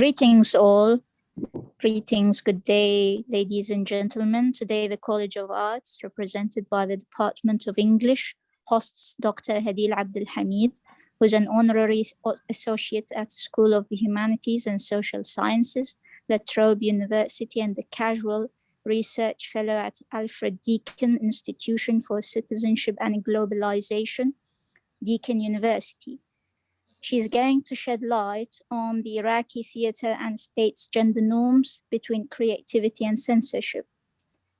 Greetings all. Greetings, good day, ladies and gentlemen. Today, the College of Arts, represented by the Department of English, hosts Dr. Hadil Abdel Hamid, who is an honorary associate at the School of the Humanities and Social Sciences, La Trobe University, and the Casual Research Fellow at Alfred Deakin Institution for Citizenship and Globalization, Deakin University. She is going to shed light on the Iraqi theatre and state's gender norms between creativity and censorship.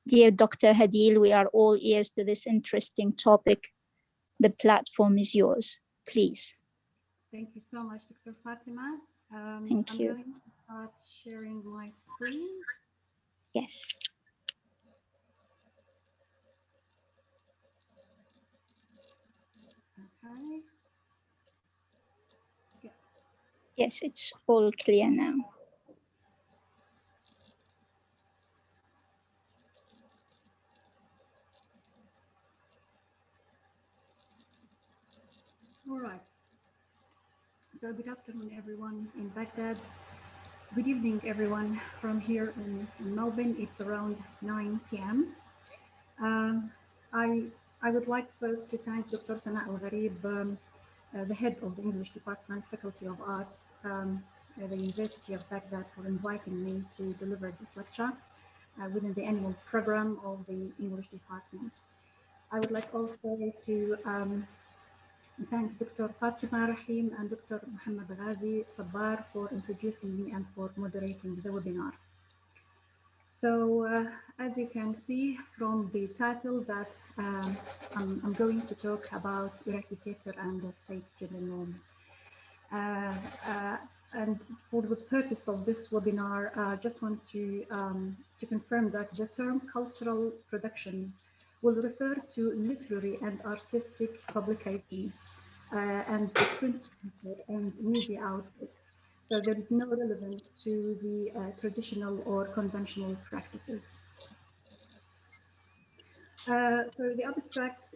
Dear Dr. Hadil, we are all ears to this interesting topic. The platform is yours. Please. Thank you so much, Dr. Fatima. Thank you. I'm going to start sharing my screen. Yes. Okay. Yeah. Yes, it's all clear now. All right. So good afternoon, everyone in Baghdad. Good evening, everyone from here in Melbourne. It's around 9 p.m. I would like first to thank Dr. Sana Al-Gharib, the head of the English Department, Faculty of Arts, at the University of Baghdad, for inviting me to deliver this lecture within the annual program of the English Department. I would like also to thank Dr. Fatima Rahim and Dr. Muhammad Ghazi Sabbar for introducing me and for moderating the webinar. So as you can see from the title that I'm going to talk about Iraqi theatre and the state's gender norms. And for the purpose of this webinar, I just want to confirm that the term cultural productions will refer to literary and artistic publications and print and media outlets. So there is no relevance to the traditional or conventional practices. So the abstract,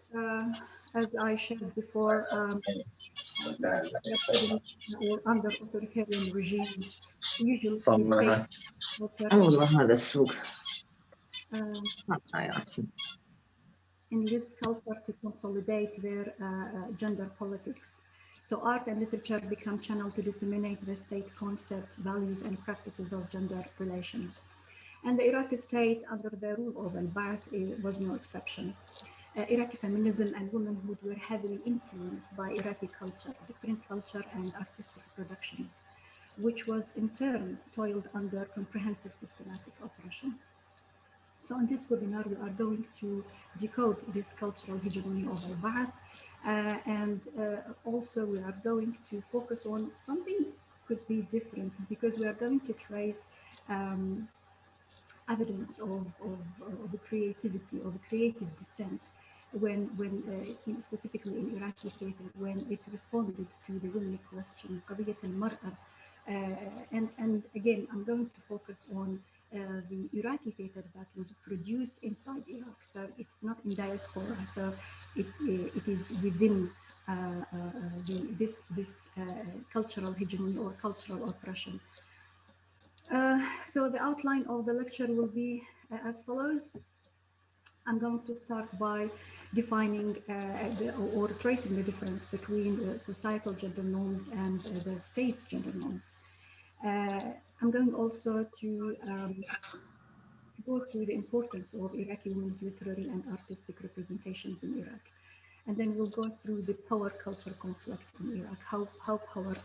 as I shared before, or under authoritarian regimes, usually state in this culture to consolidate their gender politics. So art and literature become channels to disseminate the state concepts, values, and practices of gender relations. And the Iraqi state, under the rule of al-Ba'ath, was no exception. Iraqi feminism and womanhood were heavily influenced by Iraqi culture, the print culture and artistic productions, which was in turn toiled under comprehensive systematic oppression. So in this webinar, we are going to decode this cultural hegemony of al-Ba'ath, and also we are going to focus on something could be different, because we are going to trace evidence of creativity, of creative dissent, when specifically in Iraqi theatre, when it responded to the women question, قضية المرأة. And again, I'm going to focus on the Iraqi theatre that was produced inside Iraq. So it's not in diaspora. So it is within this cultural hegemony or cultural oppression. So the outline of the lecture will be as follows. I'm going to start by defining or tracing the difference between societal gender norms and the state's gender norms. I'm going also to go through the importance of Iraqi women's literary and artistic representations in Iraq. And then we'll go through the power-culture conflict in Iraq, how power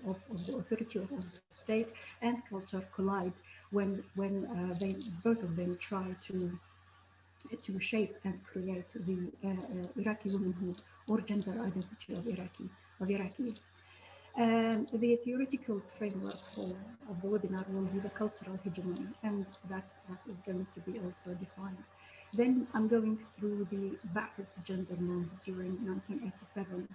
of the authority of the state and culture collide when both of them try to shape and create the Iraqi womanhood or gender identity of Iraqis. And the theoretical framework of the webinar will be the cultural hegemony, and that is going to be also defined. Then I'm going through the Ba'athist gender norms during 1987,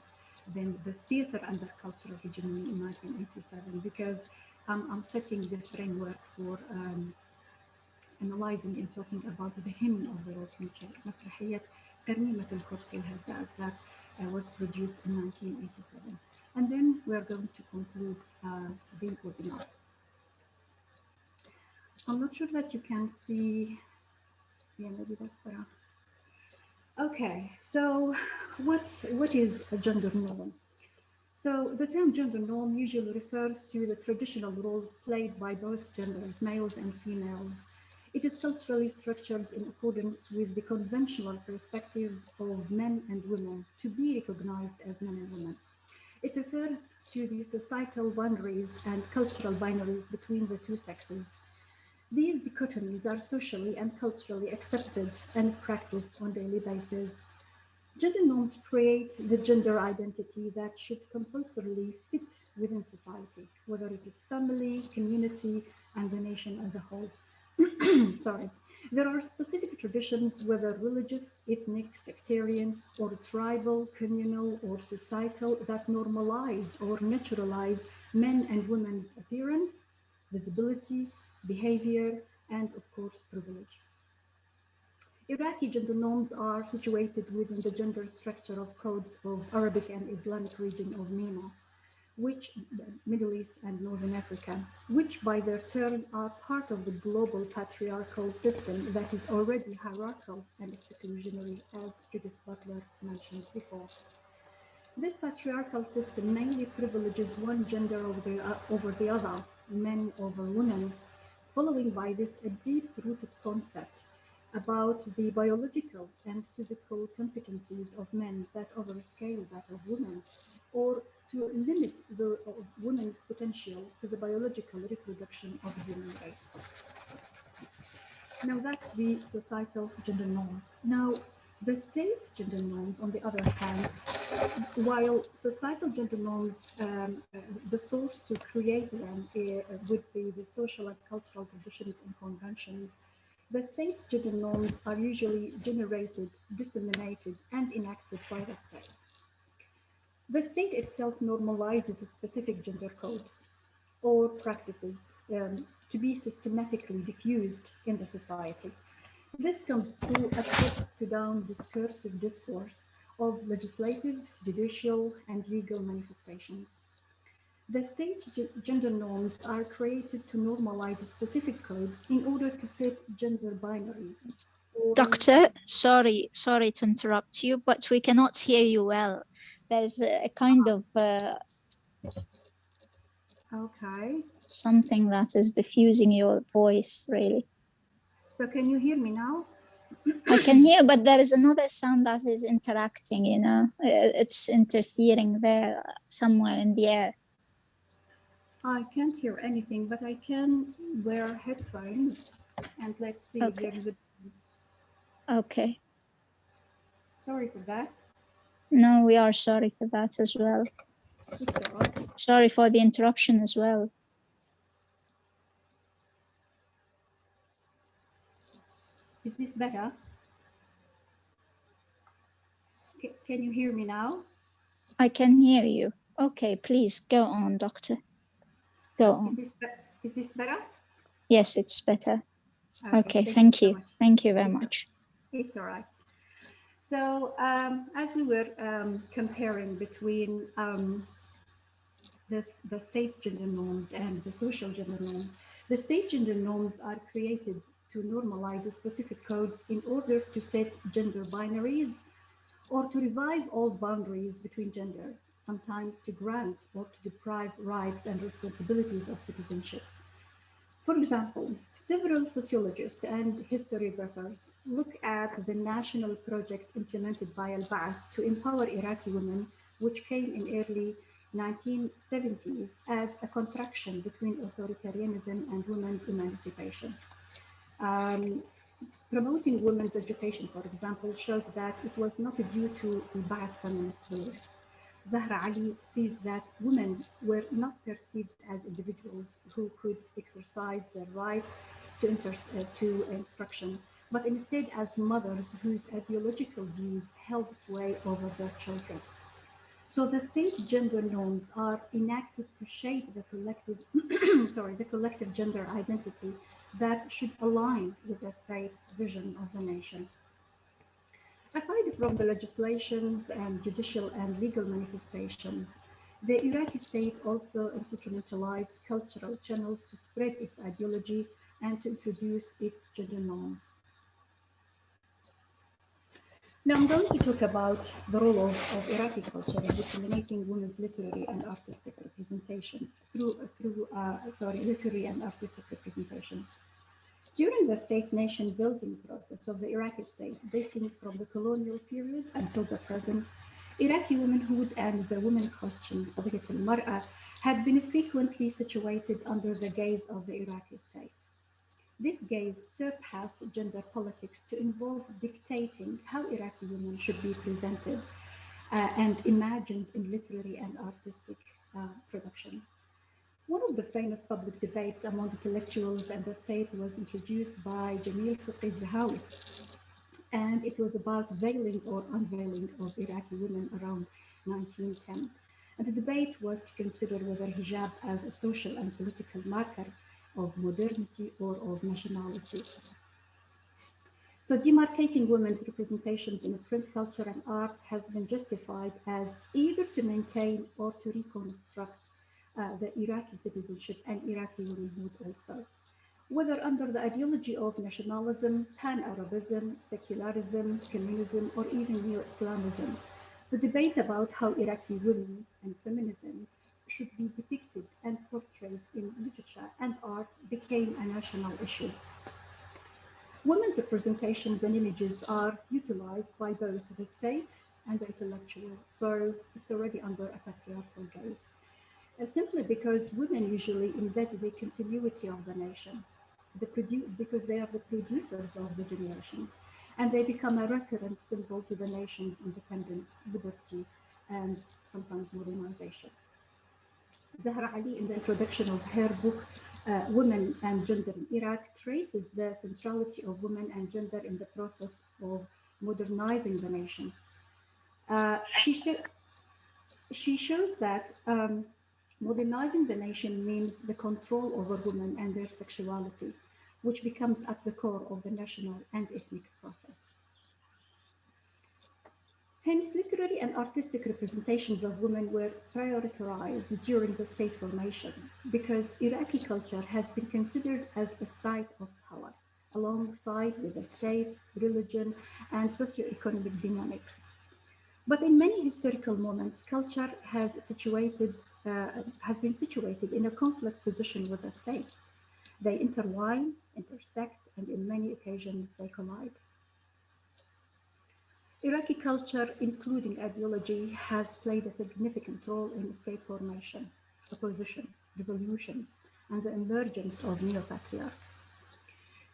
then the theater under cultural hegemony in 1987, because I'm setting the framework for analyzing and talking about the hymn of the world future, مسرحية ترنيمة الكرسي الهزاز, that was produced in 1987. and then we're going to conclude the webinar. I'm not sure that you can see. Yeah, maybe that's better. Okay, so what is a gender norm? So the term gender norm usually refers to the traditional roles played by both genders, males and females. It is culturally structured in accordance with the conventional perspective of men and women to be recognized as men and women. It refers to the societal boundaries and cultural binaries between the two sexes. These dichotomies are socially and culturally accepted and practiced on a daily basis. Gender norms create the gender identity that should compulsorily fit within society, whether it is family, community, and the nation as a whole. Sorry. There are specific traditions, whether religious, ethnic, sectarian, or tribal, communal, or societal, that normalize or naturalize men and women's appearance, visibility, behavior, and of course, privilege. Iraqi gender norms are situated within the gender structure of codes of Arabic and Islamic region of MENA, which Middle East and Northern Africa, which by their turn are part of the global patriarchal system that is already hierarchical and exclusionary, as Judith Butler mentioned before. This patriarchal system mainly privileges one gender over the other, men over women, following by this a deep-rooted concept about the biological and physical competencies of men that overscale that of women, or to limit the women's potentials to the biological reproduction of the human race. Now that's the societal gender norms. Now, the state gender norms, on the other hand, while societal gender norms, the source to create them would be the social and cultural traditions and conventions, the state gender norms are usually generated, disseminated, and enacted by the state. The state itself normalizes specific gender codes or practices to be systematically diffused in the society. This comes through a top-to-down discursive discourse of legislative, judicial, and legal manifestations. The state gender norms are created to normalize specific codes in order to set gender binaries. Doctor, sorry to interrupt you, but we cannot hear you well. There's a kind of Okay. something that is diffusing your voice, really. So can you hear me now? I can hear, but there is another sound that is interacting, you know. It's interfering there somewhere in the air. I can't hear anything, but I can wear headphones and let's see if there is a difference. Okay. Sorry for that. No, we are sorry for that as well. It's all right. Sorry for the interruption as well. Is this better? Can you hear me now? I can hear you. Okay, please go on, doctor. Go on. Is this better? Yes, it's better. Okay, thank thank you. you. Thank you very much. It's all right. So as we were comparing between the state gender norms and the social gender norms, the state gender norms are created to normalize specific codes in order to set gender binaries or to revive old boundaries between genders, sometimes to grant or to deprive rights and responsibilities of citizenship. For example, several sociologists and historiographers look at the national project implemented by Al-Ba'ath to empower Iraqi women, which came in early 1970s as a contraction between authoritarianism and women's emancipation. Promoting women's education, for example, showed that it was not due to Ba'ath feminist belief. Zahra Ali sees that women were not perceived as individuals who could exercise their rights to instruction, but instead as mothers whose ideological views held sway over their children. So the state gender norms are enacted to shape the collective, the collective gender identity that should align with the state's vision of the nation. Aside from the legislations and judicial and legal manifestations, The Iraqi state also instrumentalized cultural channels to spread its ideology and to introduce its gender norms. Now I'm going to talk about the role of Iraqi culture in disseminating women's literary and artistic representations literary and artistic representations. During the state-nation building process of the Iraqi state, dating from the colonial period until the present, Iraqi womanhood and the woman costume, قضية المرأة, had been frequently situated under the gaze of the Iraqi state. This gaze surpassed gender politics to involve dictating how Iraqi women should be presented and imagined in literary and artistic productions. One of the famous public debates among intellectuals and the state was introduced by Jamil Sidqi Zahawi, and it was about veiling or unveiling of Iraqi women around 1910. And the debate was to consider whether hijab as a social and political marker of modernity or of nationality. So demarcating women's representations in print culture and arts has been justified as either to maintain or to reconstruct the Iraqi citizenship and Iraqi womanhood also, whether under the ideology of nationalism, pan-Arabism, secularism, communism, or even neo-Islamism. The debate about how Iraqi women and feminism should be depicted and portrayed in literature and art became a national issue. Women's representations and images are utilized by both the state and the intellectual, so it's already under a patriarchal gaze. Simply because women usually embed the continuity of the nation, because they are the producers of the generations, and they become a recurrent symbol to the nation's independence, liberty, and sometimes modernization. Zahra Ali, in the introduction of her book, Women and Gender in Iraq, traces the centrality of women and gender in the process of modernizing the nation. She shows that modernizing the nation means the control over women and their sexuality, which becomes at the core of the national and ethnic process. Hence, literary and artistic representations of women were prioritized during the state formation because Iraqi culture has been considered as a site of power, alongside with the state, religion, and socio-economic dynamics. But in many historical moments, culture has been situated in a conflict position with the state. They intertwine, intersect, and in many occasions they collide. Iraqi culture, including ideology, has played a significant role in state formation, opposition, revolutions, and the emergence of neo-patriarch.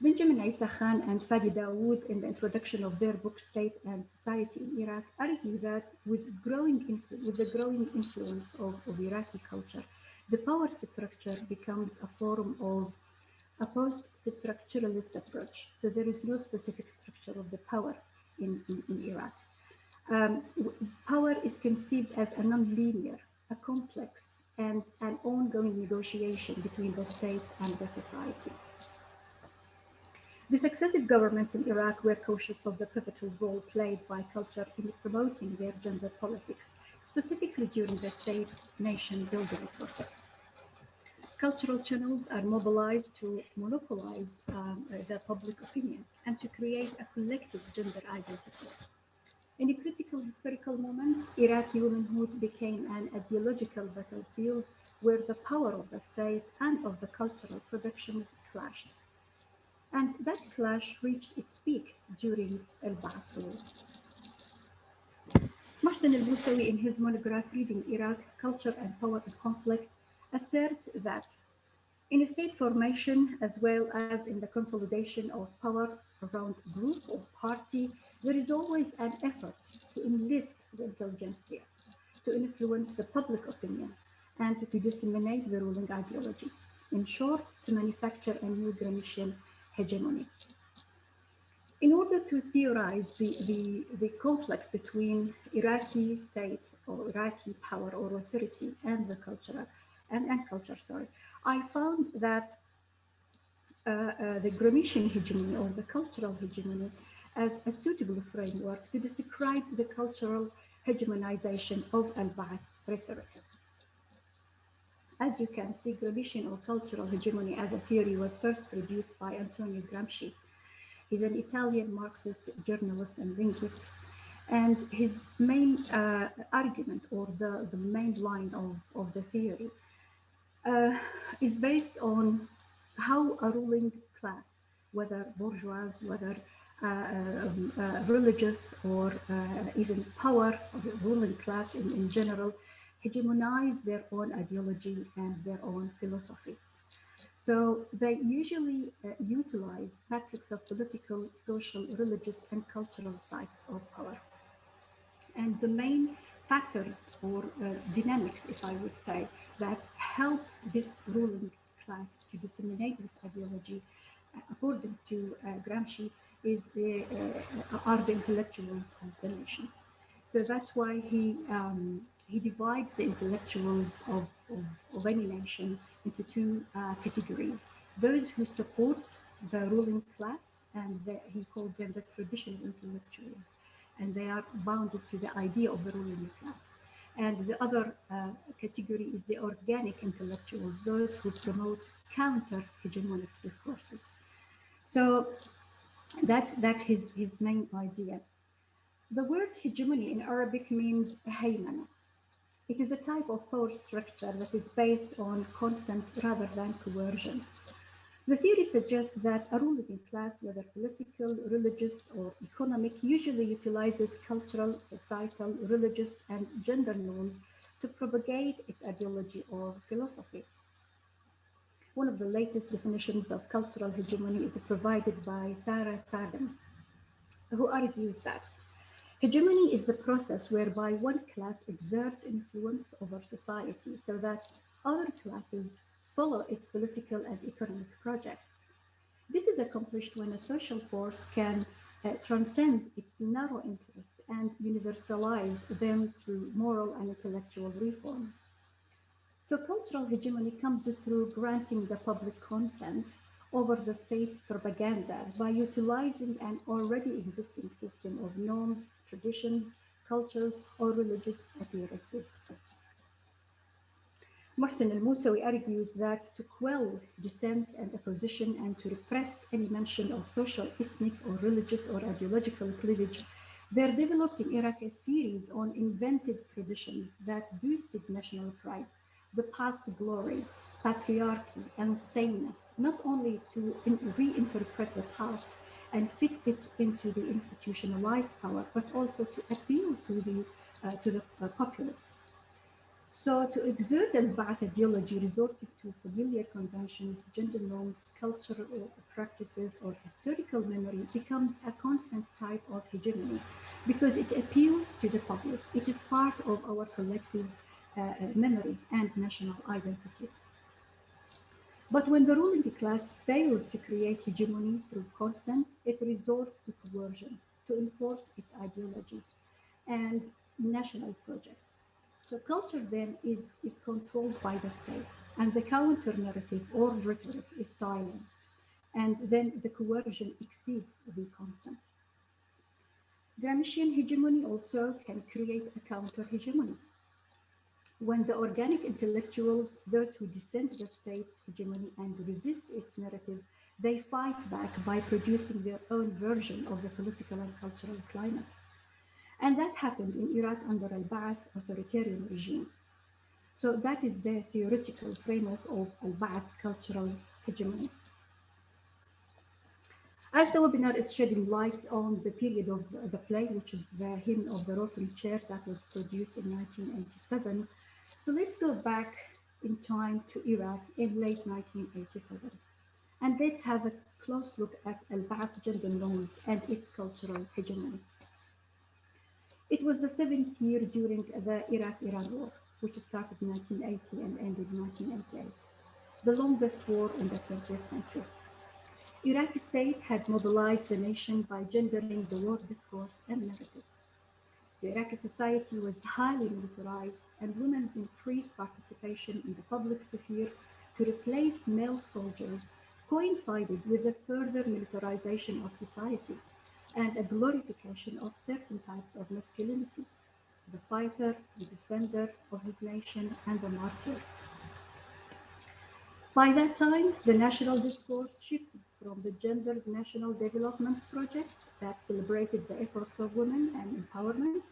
Benjamin Isa Khan and Fadi Dawood, in the introduction of their book State and Society in Iraq, argue that with the growing influence of Iraqi culture, the power structure becomes a form of a post-structuralist approach. So there is no specific structure of the power in Iraq. Power is conceived as a non-linear, a complex, and an ongoing negotiation between the state and the society. The successive governments in Iraq were cautious of the pivotal role played by culture in promoting their gender politics, specifically during the state-nation building process. Cultural channels are mobilized to monopolize the public opinion and to create a collective gender identity. In a critical historical moment, Iraqi womanhood became an ideological battlefield where the power of the state and of the cultural productions clashed. And that clash reached its peak during Al-Ba'ath rule. Mohsen al-Musawi, in his monograph Reading Iraq, Culture and Power in Conflict, asserts that in a state formation, as well as in the consolidation of power around group or party, there is always an effort to enlist the intelligentsia, to influence the public opinion, and to disseminate the ruling ideology. In short, to manufacture a new Gramscian hegemony. In order to theorize the conflict between Iraqi state or Iraqi power or authority and the culture, I found that the Gramscian hegemony or the cultural hegemony as a suitable framework to describe the cultural hegemonization of al-Ba'ath rhetoric. As you can see, Gramscian or cultural hegemony as a theory was first produced by Antonio Gramsci. He's an Italian Marxist journalist and linguist. And his main argument, or the main line of the theory, is based on how a ruling class, whether bourgeois, whether religious, or even power, or the ruling class in general, hegemonize their own ideology and their own philosophy. So they usually utilize matrix of political, social, religious, and cultural sites of power. And the main factors or dynamics, if I would say, that help this ruling class to disseminate this ideology, according to Gramsci, are the intellectuals of the nation. So that's why he divides the intellectuals of any nation into two categories: those who support the ruling class, and he called them the traditional intellectuals, and they are bounded to the idea of the ruling class. And the other category is the organic intellectuals, those who promote counter-hegemonic discourses. So that's his main idea. The word hegemony in Arabic means haymana. It is a type of power structure that is based on consent rather than coercion. The theory suggests that a ruling class, whether political, religious, or economic, usually utilizes cultural, societal, religious, and gender norms to propagate its ideology or philosophy. One of the latest definitions of cultural hegemony is provided by Sarah Sarden, who argues that hegemony is the process whereby one class exerts influence over society so that other classes follow its political and economic projects. This is accomplished when a social force can transcend its narrow interests and universalize them through moral and intellectual reforms. So cultural hegemony comes through granting the public consent over the state's propaganda by utilizing an already existing system of norms, traditions, cultures, or religious appearances. Mohsen al-Musawi argues that to quell dissent and opposition and to repress any mention of social, ethnic, or religious or ideological cleavage, there developed in Iraq a series on invented traditions that boosted national pride, the past glories, patriarchy, and sameness, not only to reinterpret the past and fit it into the institutionalized power, but also to appeal to the populace. So to exert al-Ba'ath ideology resorting to familiar conventions, gender norms, cultural practices, or historical memory becomes a constant type of hegemony because it appeals to the public. It is part of our collective memory and national identity. But when the ruling class fails to create hegemony through consent, it resorts to coercion to enforce its ideology and national project. So culture then is controlled by the state, and the counter narrative or rhetoric is silenced, and then the coercion exceeds the consent. Gramscian hegemony also can create a counter hegemony. When the organic intellectuals, those who dissent the state's hegemony and resist its narrative, they fight back by producing their own version of the political and cultural climate. And that happened in Iraq under al-Ba'ath authoritarian regime. So that is the theoretical framework of al-Ba'ath cultural hegemony. As the webinar is shedding light on the period of the play, which is the Hymn of the Rotary Chair that was produced in 1987, so let's go back in time to Iraq in late 1987. And let's have a close look at al-Ba'ath gender norms and its cultural hegemony. It was the 7th year during the Iraq-Iran War, which started in 1980 and ended in 1988, the longest war in the 20th century. Iraqi state had mobilized the nation by gendering the war discourse and narrative. The Iraqi society was highly militarized, and women's increased participation in the public sphere to replace male soldiers coincided with the further militarization of society and a glorification of certain types of masculinity: the fighter, the defender of his nation, and the martyr. By that time, the national discourse shifted from the Gendered National Development Project that celebrated the efforts of women and empowerment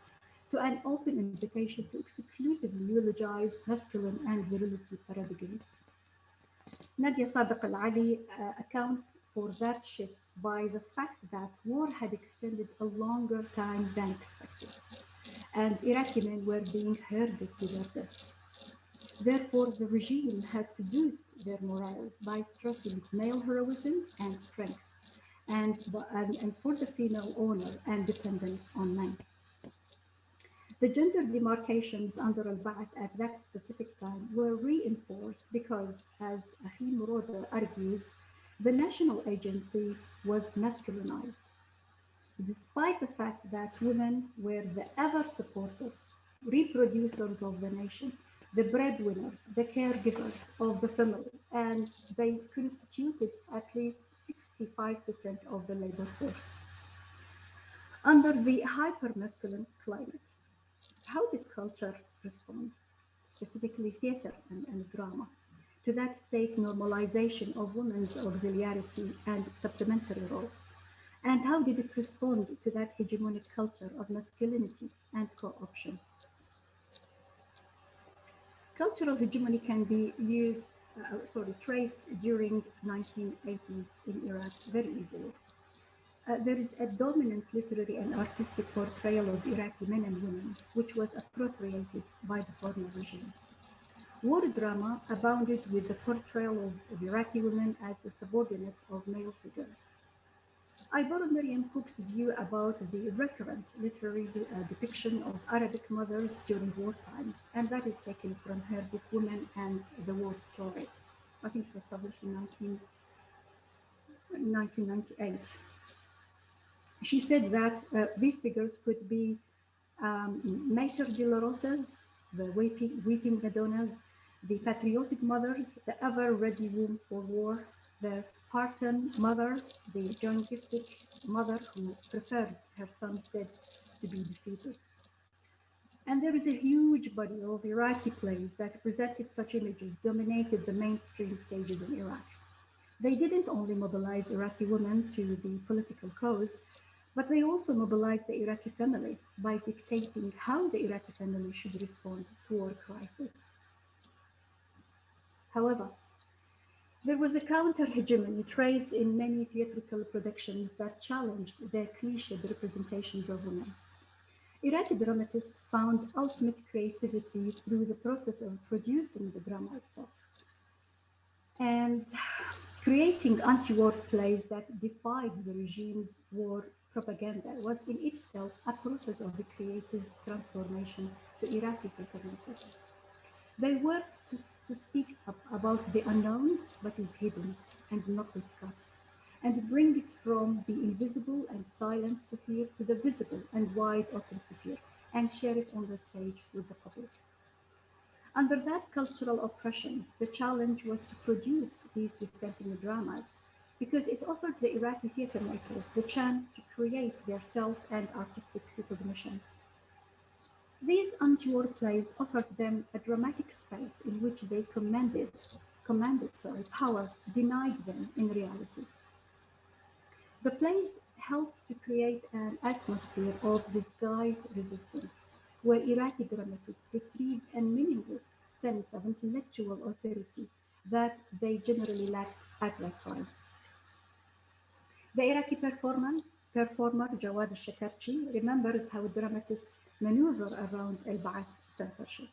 to an open invitation to exclusively eulogize masculine and virility paradigms. Nadia Sadiq Al-Ali accounts for that shift by the fact that war had extended a longer time than expected, and Iraqi men were being herded to their deaths. Therefore, the regime had to boost their morale by stressing male heroism and strength, and for the female honor and dependence on men. The gender demarcations under al-Ba'ath at that specific time were reinforced because, as Achim Roder argues, the national agency was masculinized. So despite the fact that women were the ever supporters, reproducers of the nation, the breadwinners, the caregivers of the family, and they constituted at least 65% of the labor force. Under the hyper-masculine climate, how did culture respond, specifically theater and drama, to that state normalization of women's auxiliarity and supplementary role? And how did it respond to that hegemonic culture of masculinity and co-option? Cultural hegemony can be traced during 1980s in Iraq very easily. There is a dominant literary and artistic portrayal of Iraqi men and women, which was appropriated by the former regime. War drama abounded with the portrayal of Iraqi women as the subordinates of male figures. I borrow Miriam Cook's view about the recurrent literary depiction of Arabic mothers during war times, and that is taken from her book Women and the War Story. I think it was published in 1998. She said that these figures could be Mater Dolorosas, the weeping Madonnas, the patriotic mothers, the ever-ready womb for war, the Spartan mother, the journalistic mother who prefers her son's dead to be defeated. And there is a huge body of Iraqi plays that presented such images, dominated the mainstream stages in Iraq. They didn't only mobilize Iraqi women to the political cause, but they also mobilized the Iraqi family by dictating how the Iraqi family should respond to war crisis. However, there was a counter-hegemony traced in many theatrical productions that challenged the cliched representations of women. Iraqi dramatists found ultimate creativity through the process of producing the drama itself and creating anti-war plays that defied the regime's war propaganda was in itself a process of a creative transformation to Iraqi filmmakers. They worked to speak up about the unknown, but is hidden and not discussed, and bring it from the invisible and silent sphere to the visible and wide open sphere, and share it on the stage with the public. Under that cultural oppression, the challenge was to produce these dissenting dramas, because it offered the Iraqi theater makers the chance to create their self and artistic recognition. These anti-war plays offered them a dramatic space in which they commanded power denied them in reality. The plays helped to create an atmosphere of disguised resistance, where Iraqi dramatists retrieved a minimal sense of intellectual authority that they generally lacked at that time. The Iraqi performer Jawad al-Shakarchi remembers how dramatists maneuver around al-Ba'ath censorship.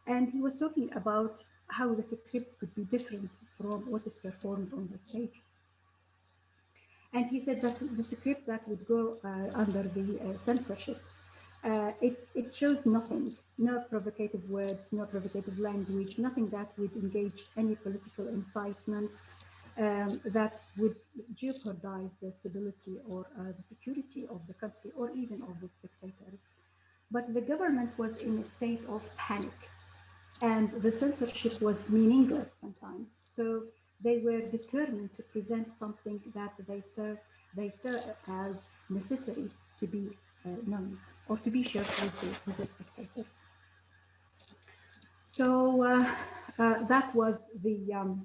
And he was talking about how the script could be different from what is performed on the stage. And he said that the script that would go under the censorship, it shows nothing, no provocative words, no provocative language, nothing that would engage any political incitement, that would jeopardize the stability or the security of the country or even of the spectators. But the government was in a state of panic, and the censorship was meaningless sometimes. So they were determined to present something that they saw as necessary to be known or to be shared with the spectators. So that was the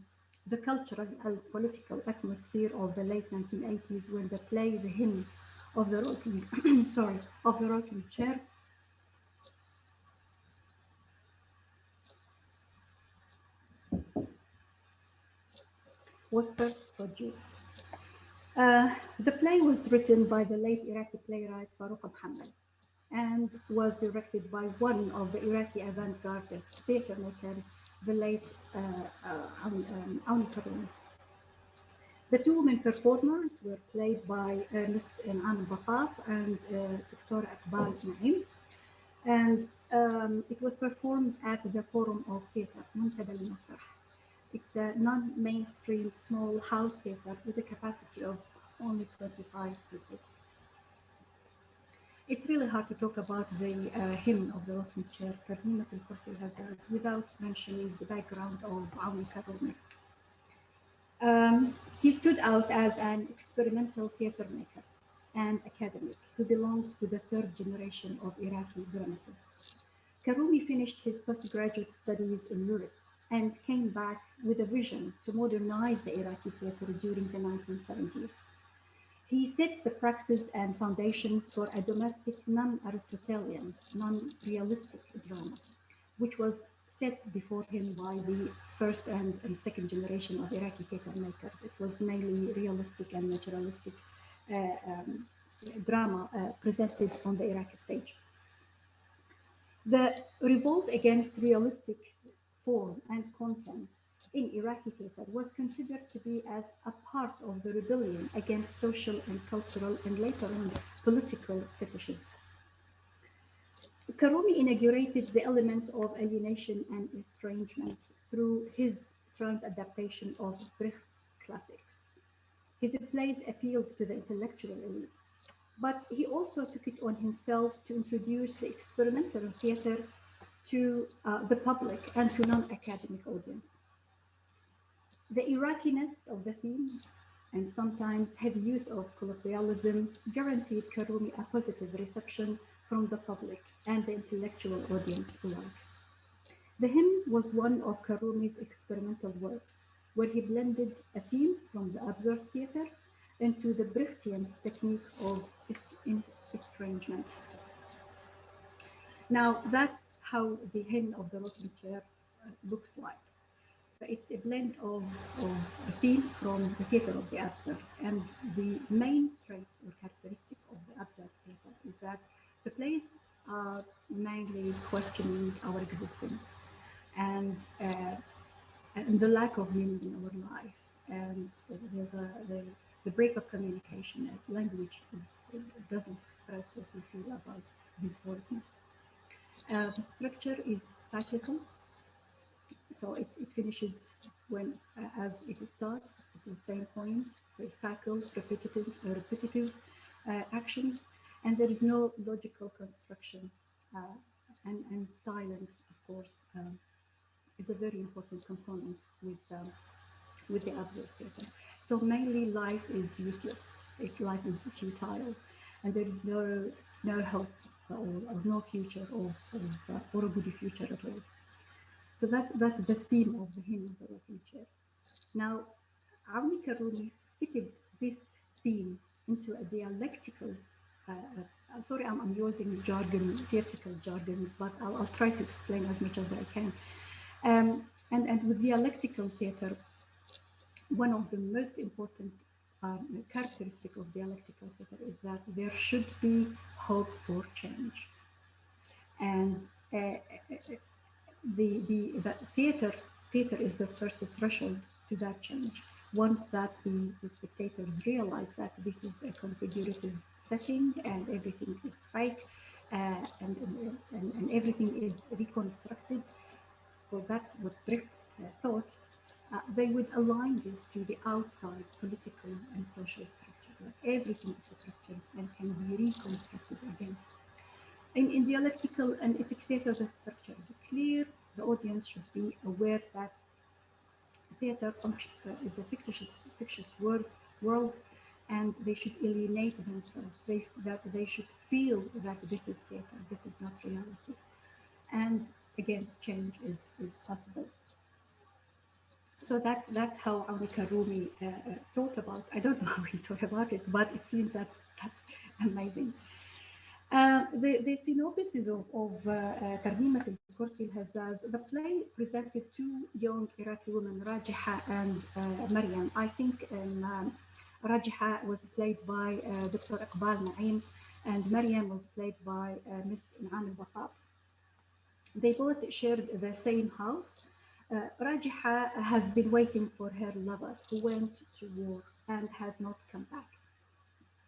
the cultural and political atmosphere of the late 1980s when the play The Hymn of the Rocking, of the Rocking Chair was first produced. The play was written by the late Iraqi playwright Farouk Mohammed and was directed by one of the Iraqi avant-garde theater makers, the late Auni Karimi. The two women performers were played by Miss Anam Batat and Dr. Akbal Naim, and it was performed at the Forum of Theatre, Muntada al-Masrah. It's a non-mainstream small house theatre with a capacity of only 25 people. It's really hard to talk about the hymn of the rocking chair, Tarnimat al-Kursi al-Hazaz, without mentioning the background of Auni Karumi. He stood out as an experimental theater maker and academic who belonged to the third generation of Iraqi dramatists. Karumi finished his postgraduate studies in Europe and came back with a vision to modernize the Iraqi theater during the 1970s. He set the praxis and foundations for a domestic, non-Aristotelian, non-realistic drama, which was set before him by the first and second generation of Iraqi theater makers. It was mainly realistic and naturalistic drama presented on the Iraqi stage. The revolt against realistic form and content in Iraqi theater was considered to be as a part of the rebellion against social and cultural and later on political fetishes. Karumi inaugurated the element of alienation and estrangements through his trans-adaptation of Brecht's classics. His plays appealed to the intellectual elites, but he also took it on himself to introduce the experimental theater to the public and to non-academic audience. The Iraqiness of the themes and sometimes heavy use of colloquialism guaranteed Karumi a positive reception from the public and the intellectual audience alike. The hymn was one of Karumi's experimental works, where he blended a theme from the absurd theater into the Brechtian technique of estrangement. Now, that's how the hymn of the rocking chair looks like. So it's a blend of a theme from the theater of the absurd. And the main traits or characteristic of the absurd theater is that the plays are mainly questioning our existence and the lack of meaning in our life, and the break of communication. Language doesn't express what we feel about this voidness. The structure is cyclical, so it finishes when as it starts at the same point. They cycle repetitive actions, and there is no logical construction, and silence, of course, is a very important component with the absurd theater. So mainly life is useless, life is futile, and there is no hope or no future or a good future at all. So that's the theme of the hymn of the rocking chair. Now, Auni Karumi fitted this theme into a dialectical. Sorry, I'm using jargon, theatrical jargons, but I'll try to explain as much as I can. And with dialectical theater, one of the most important characteristic of dialectical theater is that there should be hope for change. And the theater is the first threshold to that change. Once that the spectators realize that this is a configurative setting and everything is fake and everything is reconstructed, well, that's what Brecht thought, they would align this to the outside political and social structure, that everything is structured and can be reconstructed again. In dialectical and epic theater, the structure is clear. The audience should be aware that theater is a fictitious world, and they should alienate themselves. That they should feel that this is theater, this is not reality. And again, change is possible. So that's how Al-Karumi thought about. I don't know how he thought about it, but it seems that that's amazing. The synopsis of ترنيمة الكرسي الهزاز, the play presented two young Iraqi women, Rajiha and Maryam. I think Rajiha was played by Dr. Iqbal Naim, and Maryam was played by Miss In'am al-Battab. They both shared the same house. Rajiha has been waiting for her lover who went to war and has not come back.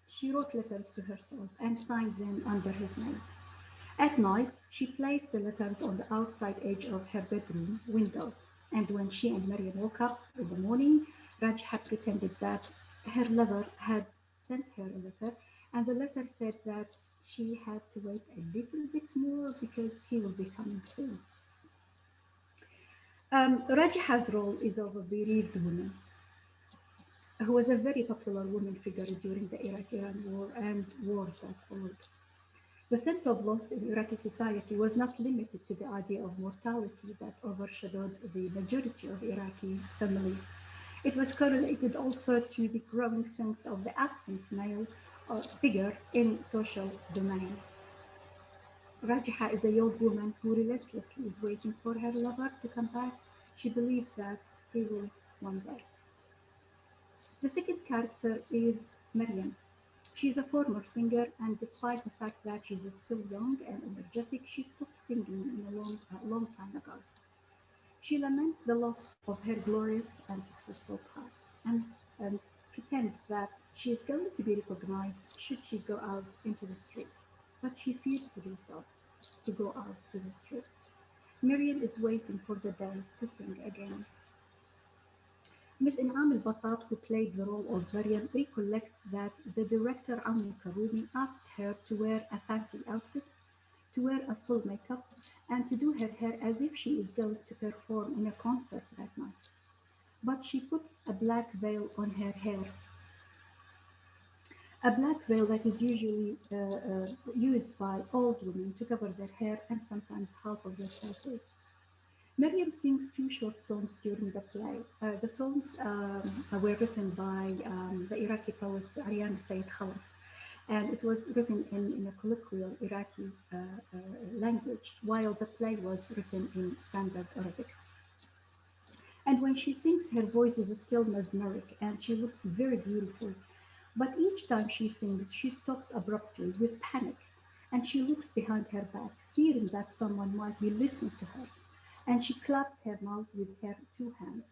She wrote letters to herself and signed them under his name. At night, she placed the letters on the outside edge of her bedroom window, and when she and Maryam woke up in the morning, Rajiha pretended that her lover had sent her a letter, and the letter said that she had to wait a little bit more because he will be coming soon. Rajiha's role is of a bereaved woman who was a very popular woman figure during the Iraq-Iran war and wars that followed. The sense of loss in Iraqi society was not limited to the idea of mortality that overshadowed the majority of Iraqi families. It was correlated also to the growing sense of the absent male figure in social domain. Rajiha is a young woman who relentlessly is waiting for her lover to come back. She believes that he will one day. The second character is Maryam. She is a former singer, and despite the fact that she is still young and energetic, she stopped singing a long time ago. She laments the loss of her glorious and successful past and pretends that she is going to be recognized should she go out into the street. But she fears to do so, to go out to the street. Miriam is waiting for the day to sing again. Miss In'am al-Battat, who played the role of Maryam, recollects that the director Amni Karumi asked her to wear a fancy outfit, to wear a full makeup, and to do her hair as if she is going to perform in a concert that night. But she puts a black veil on her hair, a black veil that is usually used by old women to cover their hair and sometimes half of their faces. Maryam sings two short songs during the play. The songs were written by the Iraqi poet Aryan Said Khalaf, and it was written in a colloquial Iraqi language, while the play was written in standard Arabic. And when she sings, her voice is still mesmeric, and she looks very beautiful. But each time she sings, she stops abruptly with panic, and she looks behind her back, fearing that someone might be listening to her, and she claps her mouth with her two hands.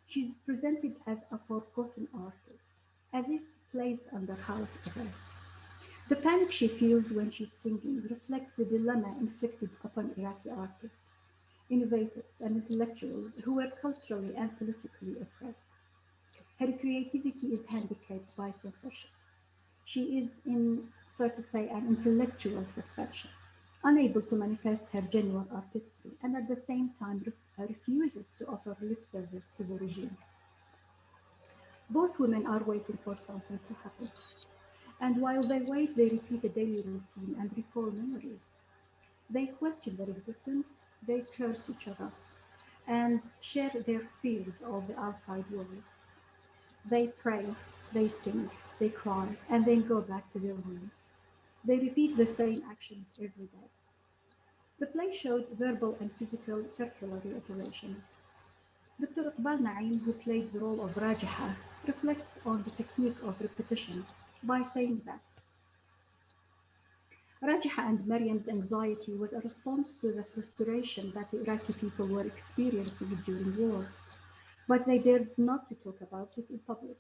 She's presented as a forgotten artist, as if placed under house arrest. The panic she feels when she's singing reflects the dilemma inflicted upon Iraqi artists, innovators, and intellectuals who were culturally and politically oppressed. Her creativity is handicapped by censorship. She is in, so to say, an intellectual suspension, unable to manifest her genuine artistry, and at the same time refuses to offer lip service to the regime. Both women are waiting for something to happen. And while they wait, they repeat a daily routine and recall memories. They question their existence, they curse each other, and share their fears of the outside world. They pray, they sing, they cry, and then go back to their rooms. They repeat the same actions every day. The play showed verbal and physical circular reiterations. Dr. Iqbal Naim, who played the role of Rajiha, reflects on the technique of repetition by saying that Rajiha and Maryam's anxiety was a response to the frustration that the Iraqi people were experiencing during war, but they dared not to talk about it in public.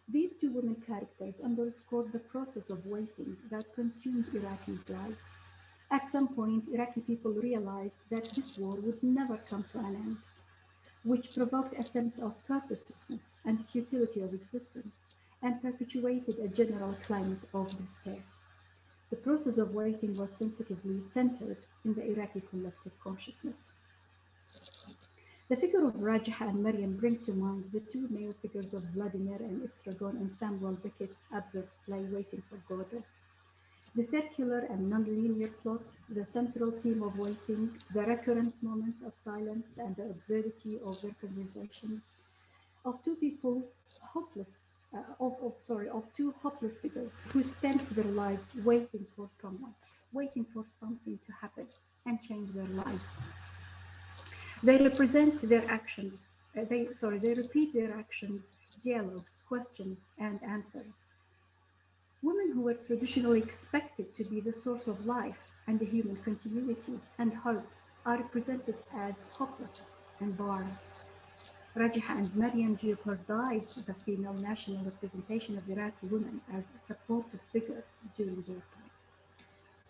These two women characters underscored the process of waiting that consumed Iraqis' lives. At some point, Iraqi people realized that this war would never come to an end, which provoked a sense of purposelessness and futility of existence, and perpetuated a general climate of despair. The process of waiting was sensitively centered in the Iraqi collective consciousness. The figure of Rajiha and Maryam bring to mind the two male figures of Vladimir and Estragon in Samuel Beckett's absurd play Waiting for Godot. The circular circular and non-linear plot, the central theme of waiting, the recurrent moments of silence, and the absurdity of their conversations, of two people hopeless, of two hopeless figures who spent their lives waiting for someone, waiting for something to happen and change their lives. They represent their actions. They repeat their actions, dialogues, questions, and answers. Women who were traditionally expected to be the source of life and the human continuity and hope are represented as hopeless and barren. Rajiha and Maryam jeopardized the female national representation of Iraqi women as supportive figures during their time.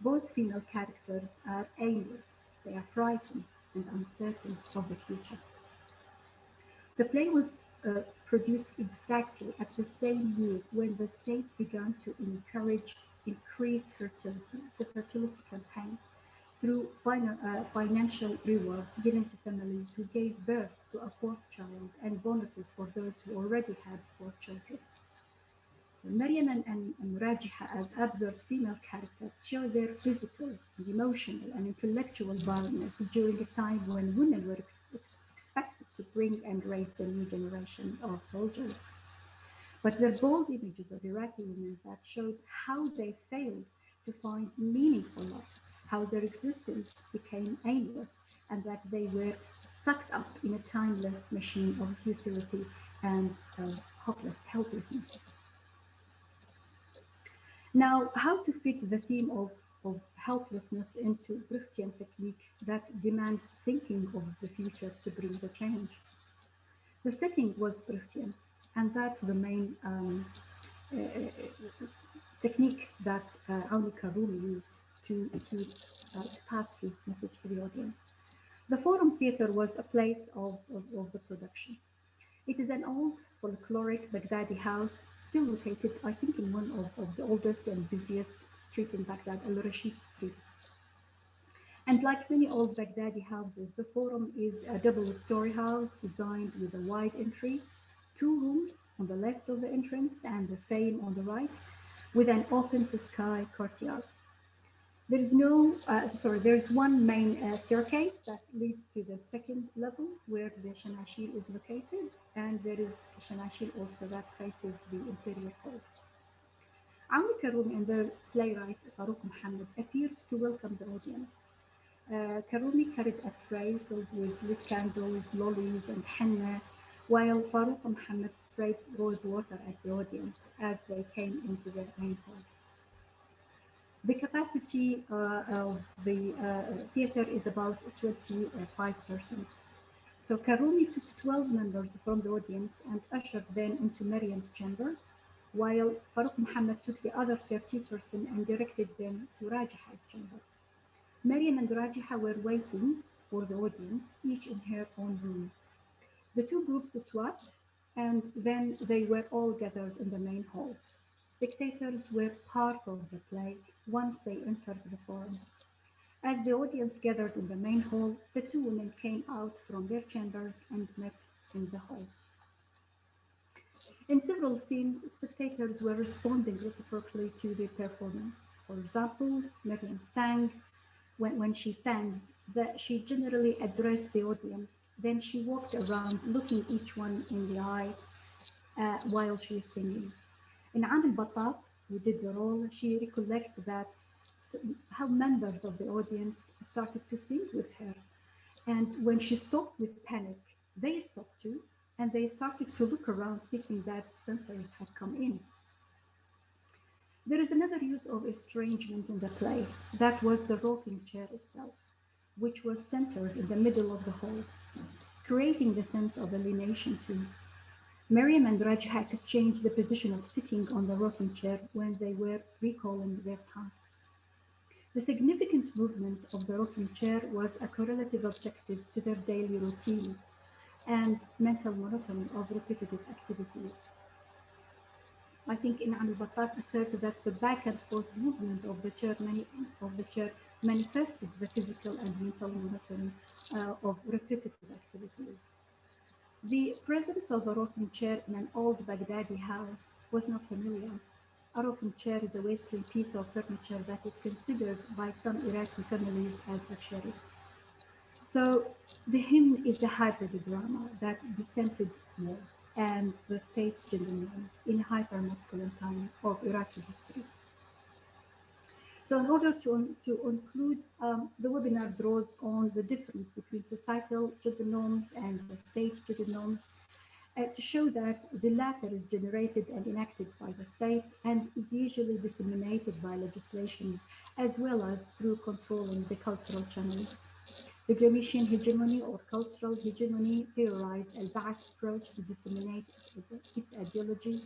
Both female characters are aimless, they are frightened and uncertain of the future. The play was produced exactly at the same year when the state began to encourage increased fertility. It's a fertility campaign through financial rewards given to families who gave birth to a fourth child and bonuses for those who already had four children. Maryam and Rajiha as absurd female characters show their physical, and emotional, and intellectual barrenness during a time when women were expected to bring and raise the new generation of soldiers. But they're bold images of Iraqi women that showed how they failed to find meaningful life, how their existence became aimless, and that they were sucked up in a timeless machine of futility and helplessness. Now, how to fit the theme of helplessness into Brechtian technique that demands thinking of the future to bring the change? The setting was Brechtian, and that's the main uh, technique that Auni Karumi used to pass his message to the audience. The Forum Theatre was a place of the production. It is an old folkloric Baghdadi house, still located, I think, in one of the oldest and busiest streets in Baghdad, Al Rashid Street. And like many old Baghdadi houses, the Forum is a double-story house designed with a wide entry, two rooms on the left of the entrance and the same on the right, with an open-to-sky courtyard. There's one main staircase that leads to the second level where the Shanashil is located, and there is a Shanashil also that faces the interior hall. Auni Karumi and the playwright Farouk Mohammed appeared to welcome the audience. Karumi carried a tray filled with lit candles, lollies, and henna, while Farouk Mohammed sprayed rose water at the audience as they came into the main hall. The capacity of the theater is about 25 persons. So Karumi took 12 members from the audience and ushered them into Maryam's chamber, while Farouk Mohammed took the other 30 persons and directed them to Rajiha's chamber. Maryam and Rajiha were waiting for the audience, each in her own room. The two groups swapped, and then they were all gathered in the main hall. Spectators were part of the play once they entered the forum. As the audience gathered in the main hall, the two women came out from their chambers and met in the hall. In several scenes, spectators were responding reciprocally to the performance. For example, Miriam sang. When she sang, she generally addressed the audience. Then she walked around looking each one in the eye while she is singing. In Amil Batab, who did the role, she recollected that how members of the audience started to sing with her. And when she stopped with panic, they stopped too, and they started to look around thinking that censors had come in. There is another use of estrangement in the play. That was the rocking chair itself, which was centered in the middle of the hall, creating the sense of alienation too. Maryam and Rajha exchanged the position of sitting on the rocking chair when they were recalling their tasks. The significant movement of the rocking chair was a correlative objective to their daily routine and mental monotony of repetitive activities. I think in al-Battat asserted that the back and forth movement of the chair manifested the physical and mental monotony of repetitive activities. The presence of a rocking chair in an old Baghdadi house was not familiar. A rocking chair is a Western piece of furniture that is considered by some Iraqi families as luxurious. So the hymn is a hybrid drama that dissented war and the state's gender norms in a hyper-masculine time of Iraqi history. So in order to include, the webinar draws on the difference between societal gender norms and the state gender norms to show that the latter is generated and enacted by the state and is usually disseminated by legislations as well as through controlling the cultural channels. The Gramscian hegemony or cultural hegemony theorized a Ba'ath approach to disseminate its ideology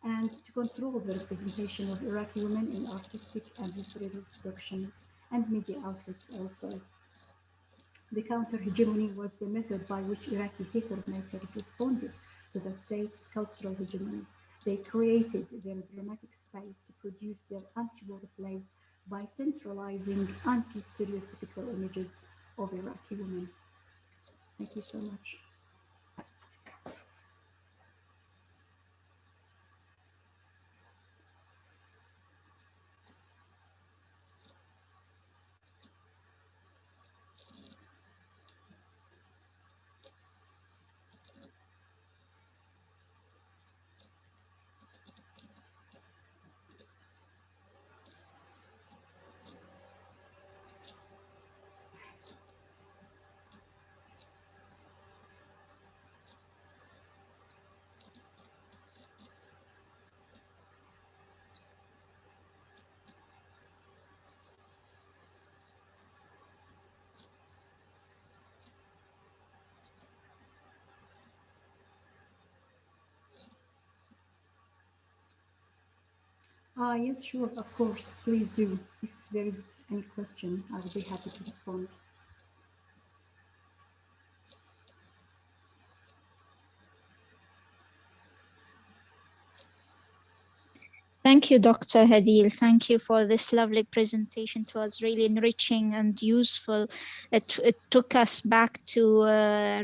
and to control the representation of Iraqi women in artistic and literary productions and media outlets also. The counter-hegemony was the method by which Iraqi theater makers responded to the state's cultural hegemony. They created their dramatic space to produce their anti-war plays by centralizing anti-stereotypical images of Iraqi women. Thank you so much. Yes, sure, of course. Please do. If there is any question, I will be happy to respond. Thank you, Dr. Hadil. Thank you for this lovely presentation. It was really enriching and useful. It took us back to a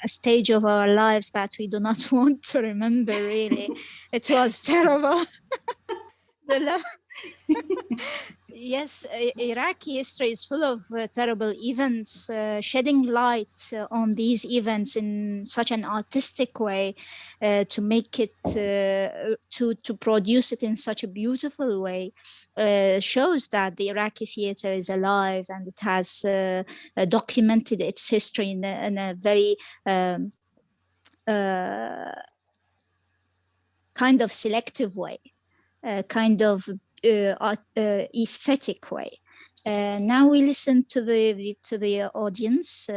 stage of our lives that we do not want to remember, really. It was terrible. Yes, Iraqi history is full of terrible events. Shedding light on these events in such an artistic way to make it, to produce it in such a beautiful way shows that the Iraqi theater is alive and it has documented its history in a very kind of selective way, kind of aesthetic way. Now we listen to the audience,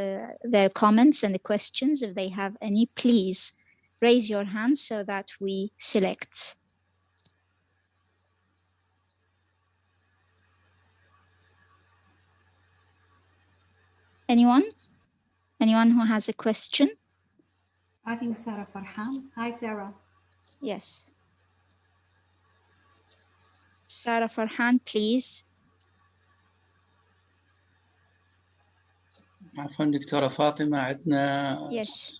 their comments and the questions. If they have any, please raise your hand so that we select. Anyone? Anyone who has a question? I think Sarah Farhan. Hi, Sarah. Yes. Sarah Farhan, please. عفوا دكتورة فاطمة، عندنا Yes.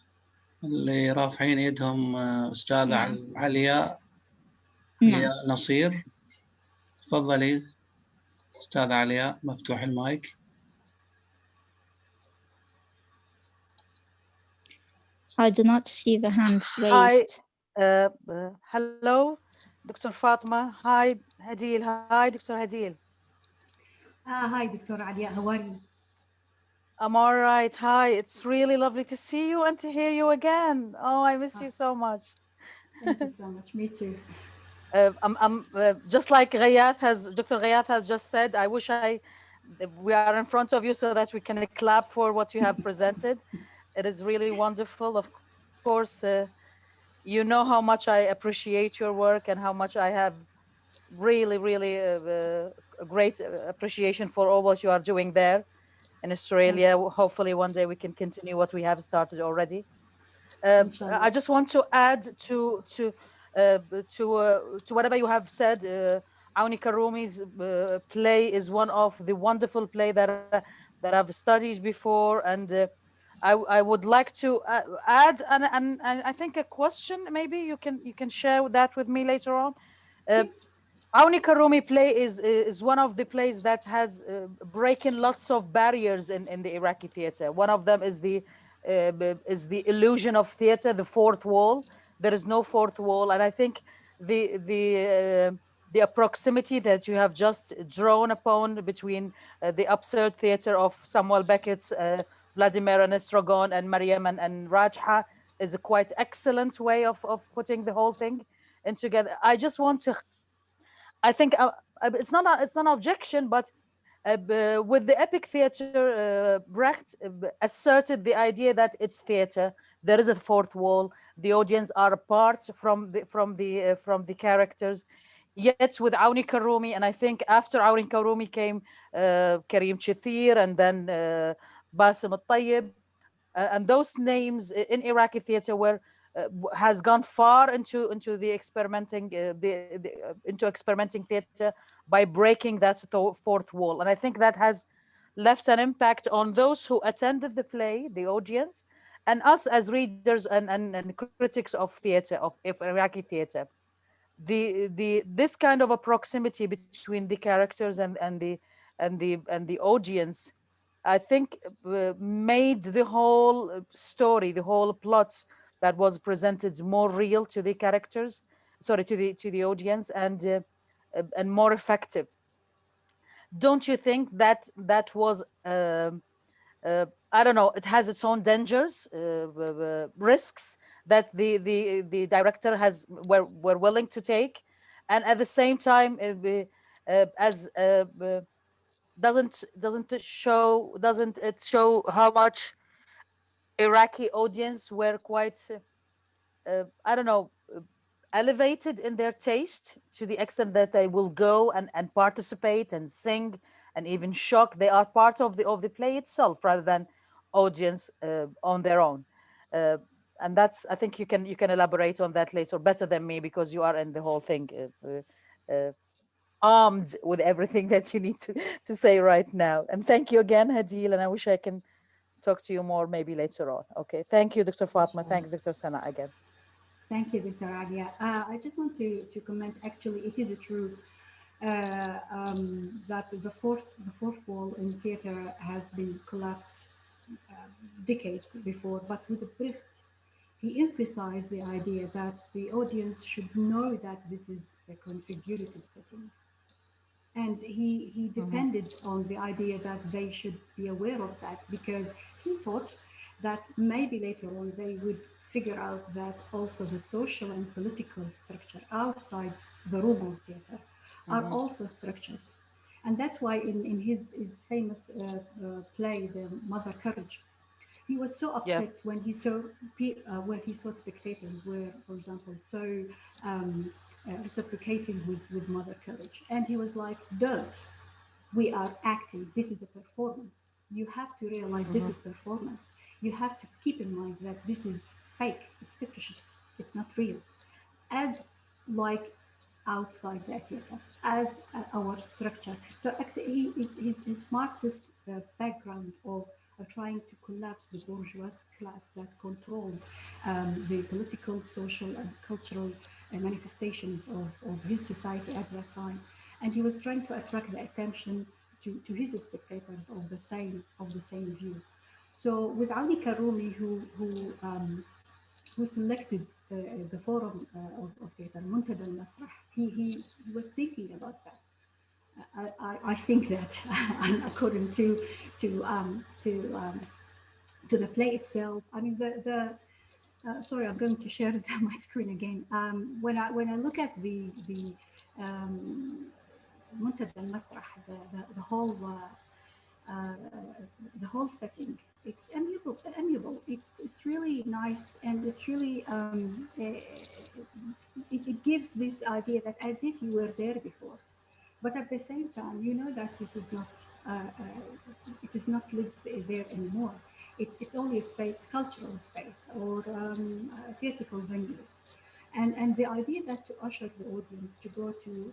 اللي رافعين يدهم أستاذة نعم. علياء نصير. تفضلي أستاذة علياء، مفتوح المايك. I do not see the hands raised. Hi, hello, Dr. Fatima. Hi, Hadil. Hi, Dr. Hadil. Hi, Dr. Alia. How are you? I'm all right. Hi, it's really lovely to see you and to hear you again. Oh, I miss you so much. Thank you so much. Me too. I'm just like Dr. Ghayath has just said, I wish we are in front of you so that we can clap for what you have presented. It is really wonderful. Of course, you know how much I appreciate your work and how much I have really, really a great appreciation for all what you are doing there in Australia. Hopefully one day we can continue what we have started already. I just want to add to whatever you have said. Auni Karumi's play is one of the wonderful play that I've studied before, and I would like to add and I think a question. Maybe you can share that with me later on. Auni Karumi play is one of the plays that has breaking lots of barriers in the Iraqi theater. One of them is the illusion of theater, the fourth wall. There is no fourth wall, and I think the proximity that you have just drawn upon between the absurd theater of Samuel Beckett's Vladimir and Estragon and Maryam and Rajha is a quite excellent way of putting the whole thing in together. I just want to, I think it's not an objection, but with the epic theater, Brecht asserted the idea that it's theater. There is a fourth wall. The audience are apart from the characters. Yet with Auni Karumi, and I think after Auni Karumi came Karim Chithir and then Basim al-Tayyib, and those names in Iraqi theater were has gone far into the experimenting into experimenting theater by breaking that fourth wall, and I think that has left an impact on those who attended the play, the audience, and us as readers and critics of theater of Iraqi theater. This kind of a proximity between the characters and the audience, I think made the whole story, the whole plot that was presented more real to the characters, sorry, to the audience, and more effective. Don't you think that that was I don't know, it has its own dangers, risks that the director were willing to take, and at the same time, as doesn't it show how much Iraqi audience were quite I don't know, elevated in their taste to the extent that they will go and participate and sing and even shock. They are part of the play itself rather than audience on their own. Uh, and that's, I think you can elaborate on that later better than me because you are in the whole thing armed with everything that you need to say right now. And thank you again, Hadil, and I wish I can talk to you more maybe later on. Okay, thank you, Dr. Fatma. Thanks, Dr. Sana, again. Thank you, Dr. Alia. I just want to comment, actually, it is true that the fourth wall in theater has been collapsed decades before, but with Brecht, he emphasized the idea that the audience should know that this is a configurative setting. And he depended on the idea that they should be aware of that, because he thought that maybe later on they would figure out that also the social and political structure outside the room of theater are also structured. And that's why in his famous play, The Mother Courage, he was so upset when he saw spectators were, for example, so reciprocating with Mother Courage, and he was like, "Don't! We are acting. This is a performance. You have to realize this is performance. You have to keep in mind that this is fake. It's fictitious. It's not real." As like outside the theater, as our structure. So actually, his Marxist background of trying to collapse the bourgeois class that controlled the political, social, and cultural manifestations of his society at that time, and he was trying to attract the attention to his spectators of the same view. So with Ali Karumi, who selected the forum of theater, Muntada al-Masrah, he was thinking about that. I think that, according to the play itself, I mean sorry, I'm going to share my screen again. When I look at the Muntada al-Masrah, the whole setting, it's amiable. It's really nice, and it's really it gives this idea that as if you were there before, but at the same time, you know that this is not it is not lived there anymore. It's only a space, cultural space, or a theatrical venue, and the idea that to usher the audience to go to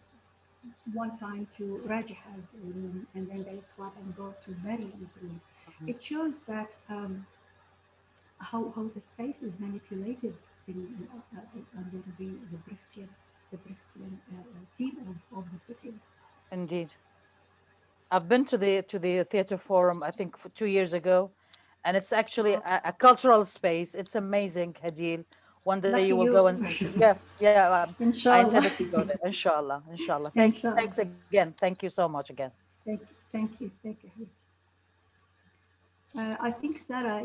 one time to Rajaha's room, and then they swap and go to Maryam's room. It shows that how the space is manipulated under the Brechtian diversity. Indeed. I've been to the theater forum, I think 2 years ago, and it's actually a cultural space. It's amazing, Hadil. One day Lucky you will you. go and yeah. I Inshallah. intended to go there. Inshallah, inshallah. Thanks, Inshallah. thanks again. Thank you so much again. Thank you. I think Sarah,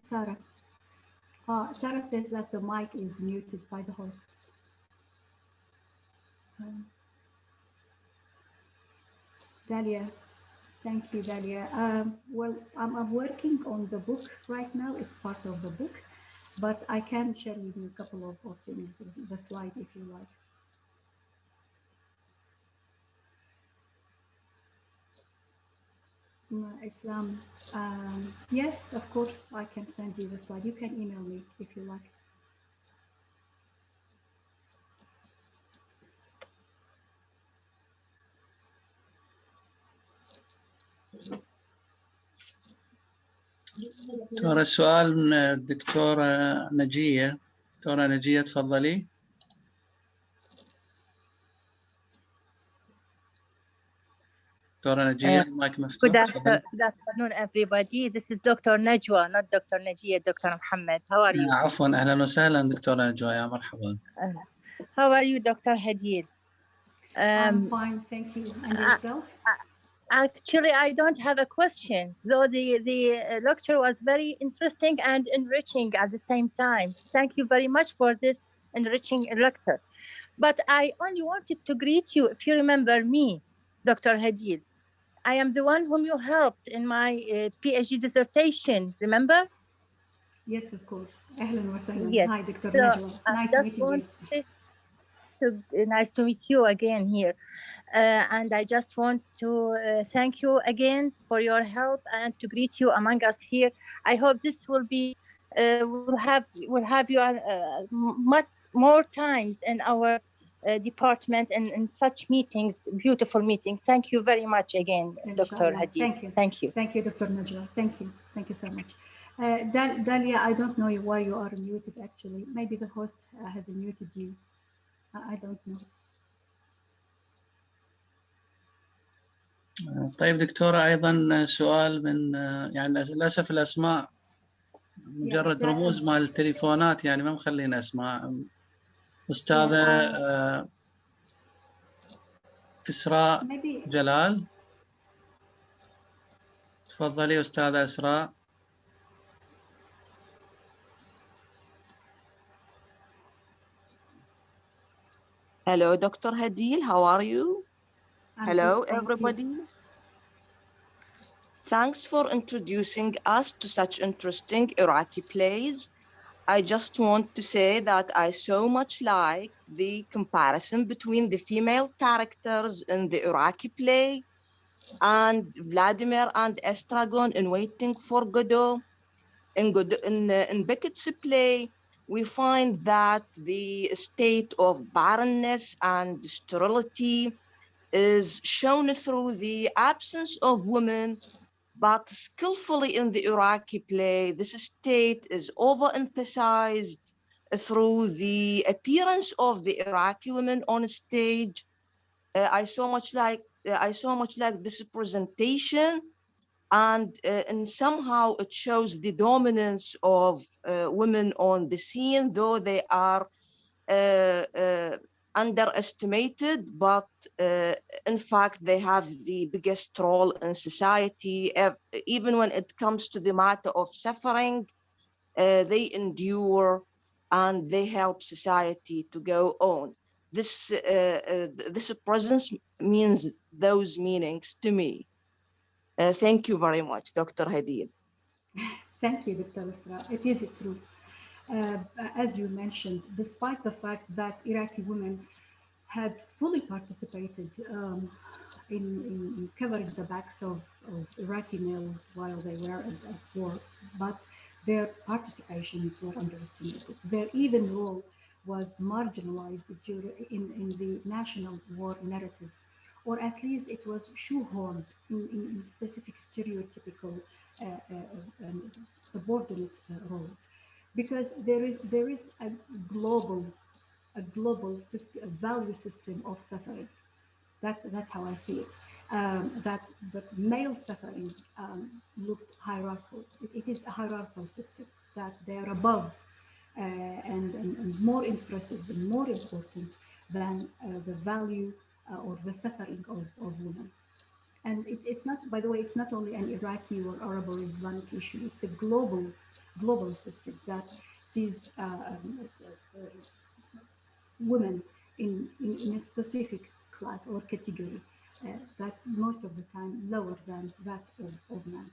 Sarah. Sarah says that the mic is muted by the host. Dalia, thank you, Dalia. Well, I'm working on the book right now. It's part of the book, but I can share with you a couple of things, the slide if you like. Islam. Yes, of course, I can send you the slide. You can email me if you like. دكتورة السؤال من الدكتورة نجية. دكتورة نجية تفضلي. دكتورة نجية المايك مفتوح. Good afternoon, everybody. This is Dr. Najwa, not Dr. Najia, Dr. Muhammad. How are you? عفوا أهلا وسهلا دكتورة نجوى يا مرحبا. How are you, Dr. Hadid? I'm fine, thank you. And yourself? Actually, I don't have a question, though the lecture was very interesting and enriching at the same time. Thank you very much for this enriching lecture. But I only wanted to greet you, if you remember me, Dr. Hadid. I am the one whom you helped in my PhD dissertation, remember? Yes, of course. Ahlan wa sahlan. Yes. Hi, Dr. So Najwa. Nice meeting you. Nice to meet you again here. And I just want to thank you again for your help and to greet you among us here. I hope this will be will have you much more times in our department and in such meetings, beautiful meetings. Thank you very much again, Dr. Hadid. Thank you. Thank you. Thank you, Dr. Najwa. Thank you. Thank you so much. Dalia, I don't know why you are muted actually. Maybe the host has muted you. I don't know. طيب دكتورة أيضا سؤال من يعني للأسف الأسماء مجرد رموز مال التليفونات يعني ما مخلينا أسماء. أستاذة إسراء جلال تفضلي أستاذة إسراء. Hello, Dr. Hadil, how are you? Hello, everybody. Thanks for introducing us to such interesting Iraqi plays. I just want to say that I so much like the comparison between the female characters in the Iraqi play and Vladimir and Estragon in Waiting for Godot. In Beckett's play, we find that the state of barrenness and sterility is shown through the absence of women, but skillfully in the Iraqi play, this state is overemphasized through the appearance of the Iraqi women on stage. I so much like this presentation, and somehow it shows the dominance of women on the scene, though they are underestimated, but in fact they have the biggest role in society. Even when it comes to the matter of suffering, they endure and they help society to go on. This presence means those meanings to me. Thank you very much, Dr. Hadid. Thank you, Dr. Isra. It is true. As you mentioned, despite the fact that Iraqi women had fully participated in covering the backs of Iraqi males while they were at war, but their participations were underestimated. Their even role was marginalized in the national war narrative, or at least it was shoehorned in specific stereotypical subordinate roles, because there is a global a global system, a value system of suffering. That's how I see it. That male suffering looked hierarchical. It is a hierarchical system, that they are above and more impressive and more important than the value or the suffering of women. And it's not, by the way, it's not only an Iraqi or Arab or Islamic issue. It's a global system that sees women in a specific class or category that most of the time lower than that of men.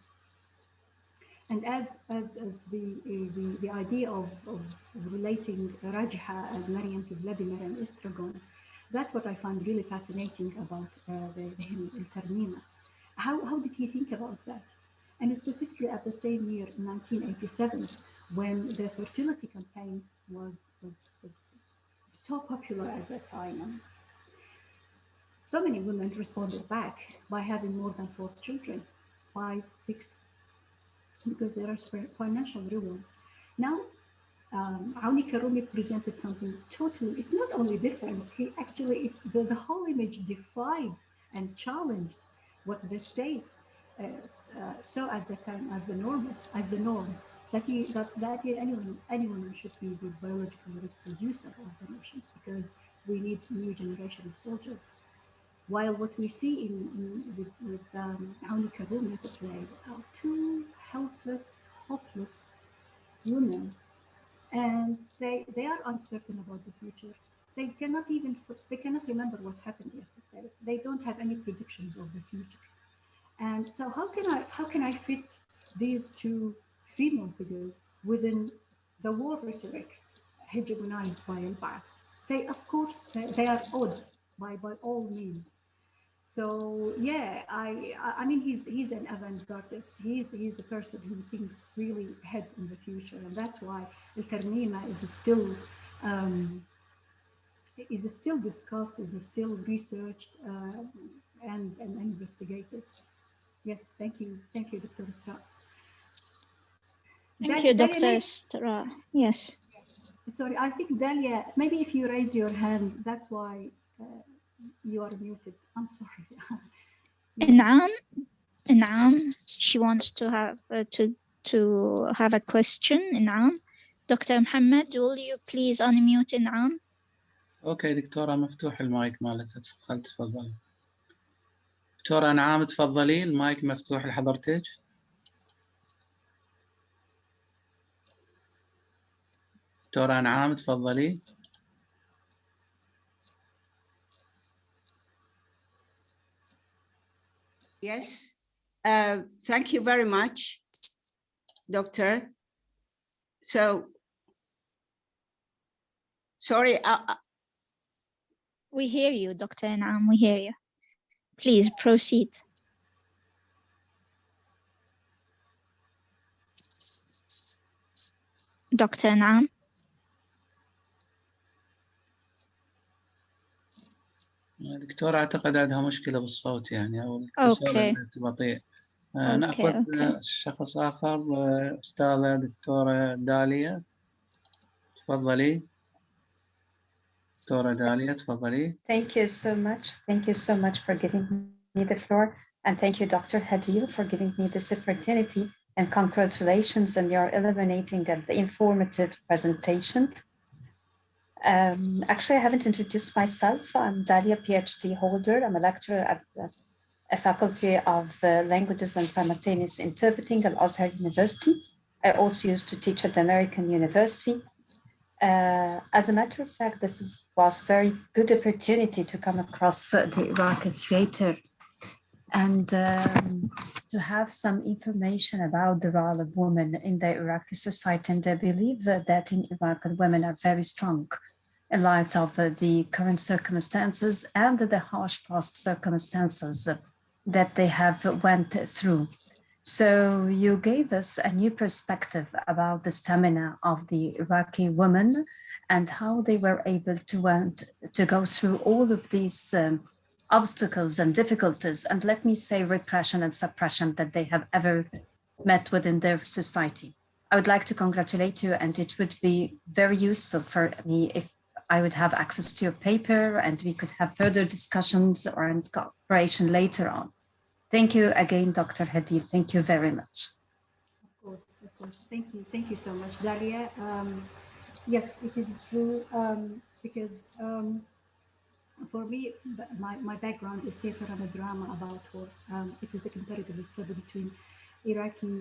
And as the idea of relating Rajha and Maryam to Vladimir and Estragon, that's what I find really fascinating about the hymn Al-Tarnima. How did he think about that? And specifically at the same year, 1987, when the fertility campaign was so popular at that time. And so many women responded back by having more than 4 children, 5, 6, because there are financial rewards. Now, Auni Karumi presented something totally, it's not only different, he actually, the whole image defied and challenged what the state saw at that time as the norm, that any woman should be the biological reproducer of the nation, because we need a new generation of soldiers. While what we see with Auni Karumi is a play are 2 helpless, hopeless women, and they are uncertain about the future. They cannot remember what happened yesterday. They don't have any predictions of the future. And so how can I fit these 2 female figures within the war rhetoric hegemonized by Al-Ba'ath? They, of course, they are odd by all means. So yeah, I mean, he's an avant-gardist. He's a person who thinks really ahead in the future, and that's why Al-Tarnima is still discussed, is still researched and investigated. Yes, thank you, Dr. Isra. Thank you, Dr. Isra. Yes. Sorry, I think Dalia, maybe if you raise your hand, that's why you are muted. I'm sorry. Naam, she wants to have a question. Naam. Dr. Muhammad, will you please unmute Naam? اوكي دكتورة، مفتوح المايك مالتها، تفضل. دكتورة نعام تفضلي، المايك مفتوح لحضرتك. دكتورة نعام تفضلي. Yes, thank you very much, Doctor. So, sorry. We hear you, Dr. Naam, we hear you. Please proceed. Dr. Naam. دكتورة أعتقد عندها مشكلة بالصوت يعني، أو الاتصال بطيء. نأخذ شخص آخر، أستاذة دكتورة داليا تفضلي. دكتورة داليا تفضلي. Thank you so much. Thank you so much for giving me the floor. And thank you, Dr. Hadil, for giving me this opportunity. And congratulations on your illuminating and informative presentation. Actually, I haven't introduced myself. I'm Dalia, PhD holder. I'm a lecturer at a faculty of languages and simultaneous interpreting at Al-Azhar University. I also used to teach at the American University. As a matter of fact, this was a very good opportunity to come across the Iraqi theater and to have some information about the role of women in the Iraqi society. And I believe that in Iraq, women are very strong in light of the current circumstances and the harsh past circumstances that they have went through. So you gave us a new perspective about the stamina of the Iraqi women and how they were able to go through all of these obstacles and difficulties, and let me say repression and suppression that they have ever met within their society. I would like to congratulate you, and it would be very useful for me if I would have access to your paper and we could have further discussions or in cooperation later on. Thank you again, Dr. Hadil. Thank you very much. Of course. Thank you so much, Dalia. Yes, it is true, because for me, my background is theater and a drama about war. It was a comparative study between Iraqi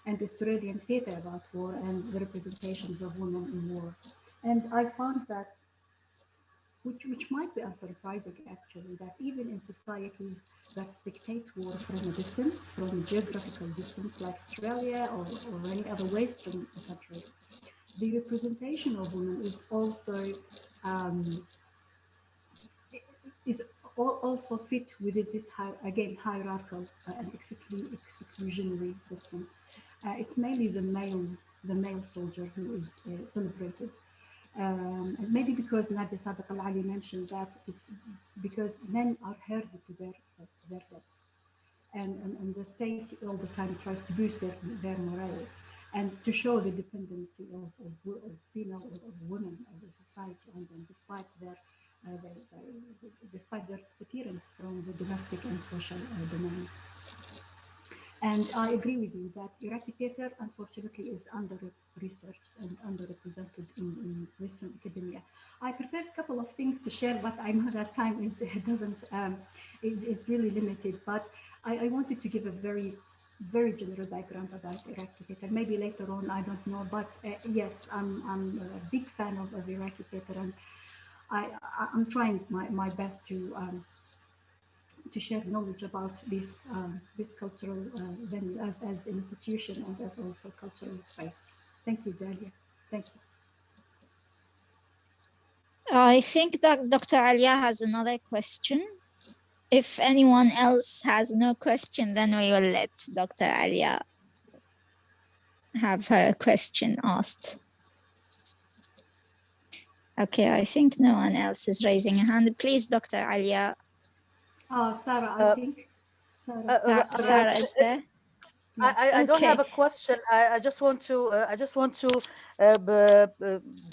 and Australian theater about war and the representations of women in war. And I found that, which might be unsurprising actually, that even in societies that spectate war from a distance, from a geographical distance like Australia or any other Western country, the representation of women is also also fit within this hierarchical and exclusionary system. It's mainly the male soldier who is celebrated. And maybe because Nadia Sadiq Al-Ali mentioned that it's because men are herded to their deaths, and the state all the time tries to boost their morale and to show the dependency of female of women of the society on them, despite their disappearance from the domestic and social domains. And I agree with you that Iraqi theater, unfortunately, is under-researched and underrepresented in Western academia. I prepared a couple of things to share, but I know that time is really limited. But I wanted to give a very general background about Iraqi theater. Maybe later on, I don't know. But yes, I'm a big fan of Iraqi theater, and I'm trying my best to share knowledge about this cultural venue as an institution and as also cultural space. Thank you, Dalia. Thank you. I think that Dr. Alia has another question. If anyone else has no question, then we will let Dr. Alia have her question asked. Okay, I think no one else is raising a hand. Please, Dr. Alia. Sarah, I think. Sarah is there. I don't have a question. I just want to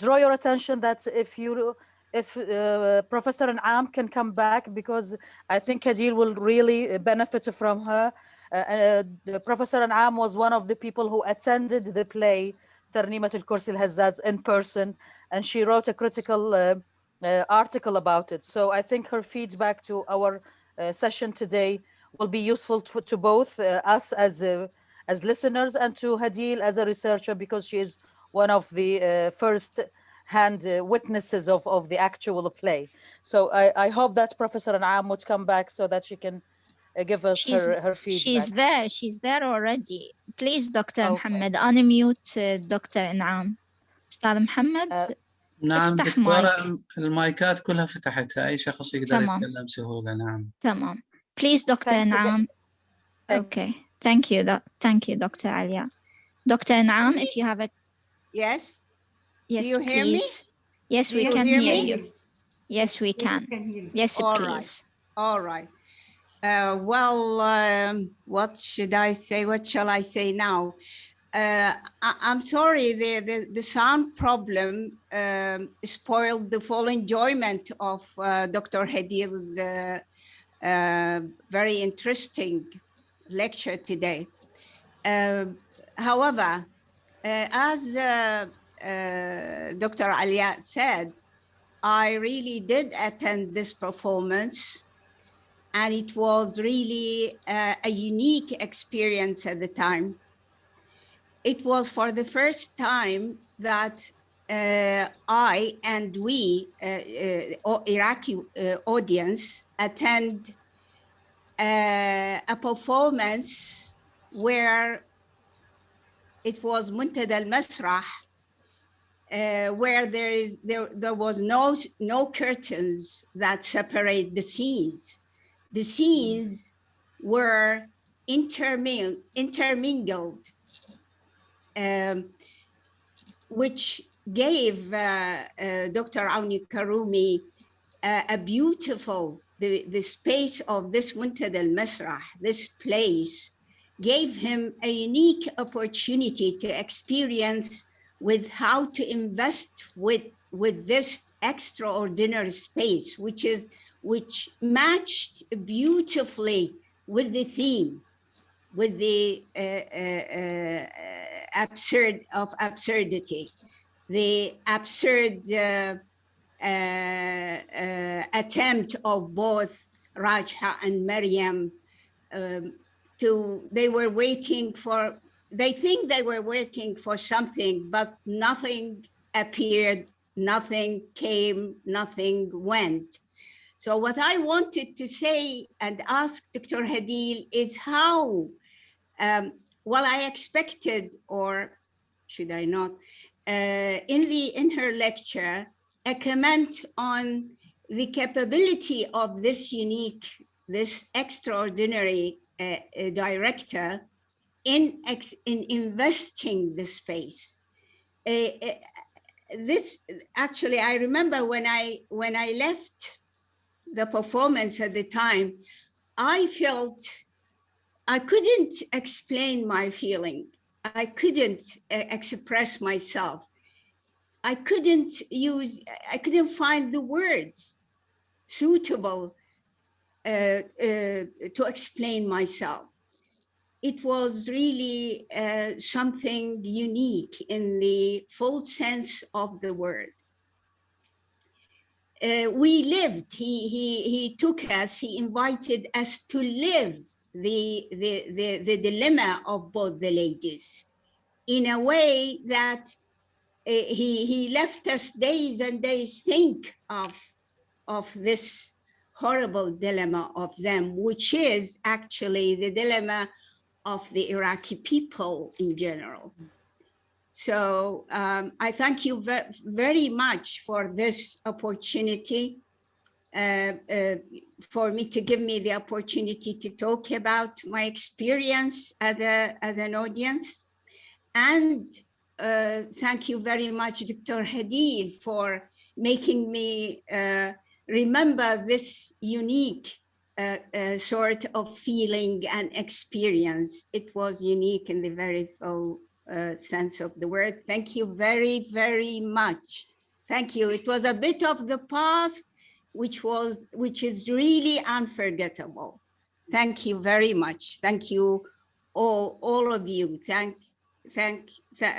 draw your attention that if Professor An'am can come back, because I think Hadil will really benefit from her. Professor An'am was one of the people who attended the play Tarnimat al-Kursi al-Hazzaz in person, and she wrote a critical article about it. So I think her feedback to our session today will be useful to both us as listeners and to Hadil as a researcher, because she is one of the first-hand witnesses of the actual play. So I hope that Professor An'am would come back so that she can give us her feedback. She's there already. Please, Dr. Muhammad, unmute Dr. An'am. Ustad Muhammad, نعم افتح دكتورة، مايك. المايكات كلها فتحتها، أي شخص يقدر تمام. يتكلم بسهولة. نعم. تمام. Please, Dr. An'am. Okay. Thank you, Dr. Alia. Dr. An'am, if you have a... Yes? Yes, Do you hear please. me? Yes, we can hear you. Yes, we can. Yes, please. All right. What should I say? What shall I say now? I'm sorry, the sound problem spoiled the full enjoyment of Dr. Hadil's very interesting lecture today. However, as Dr. Alia said, I really did attend this performance, and it was really a unique experience at the time. It was for the first time that I and we, Iraqi audience, attend a performance where it was Muntada al-Masrah, where there was no curtains that separate the scenes. The scenes were intermingled, which gave Dr. Auni Karumi a beautiful, the space of this Muntada al-Masrah, this place, gave him a unique opportunity to experience with how to invest with this extraordinary space, which matched beautifully with the theme, with the absurdity, the absurd attempt of both Rajha and Maryam they think they were waiting for something, but nothing appeared, nothing came, nothing went. So what I wanted to say and ask Dr. Hadil is how, well, I expected, or should I not, in her lecture, a comment on the capability of this unique, this extraordinary director in investing the space. This actually, I remember when I left the performance at the time, I felt I couldn't explain my feeling. I couldn't express myself. I couldn't find the words suitable to explain myself. It was really something unique in the full sense of the word. We lived, he took us, he invited us to live the dilemma of both the ladies in a way that he left us days and days think of this horrible dilemma of them, which is actually the dilemma of the Iraqi people in general. So I thank you very much for this opportunity, for me to give me the opportunity to talk about my experience as an audience. And thank you very much, Dr. Hadil, for making me remember this unique sort of feeling and experience. It was unique in the very full sense of the word. Thank you very, very much. Thank you. It was a bit of the past, which is really unforgettable. Thank you very much. Thank you, all of you.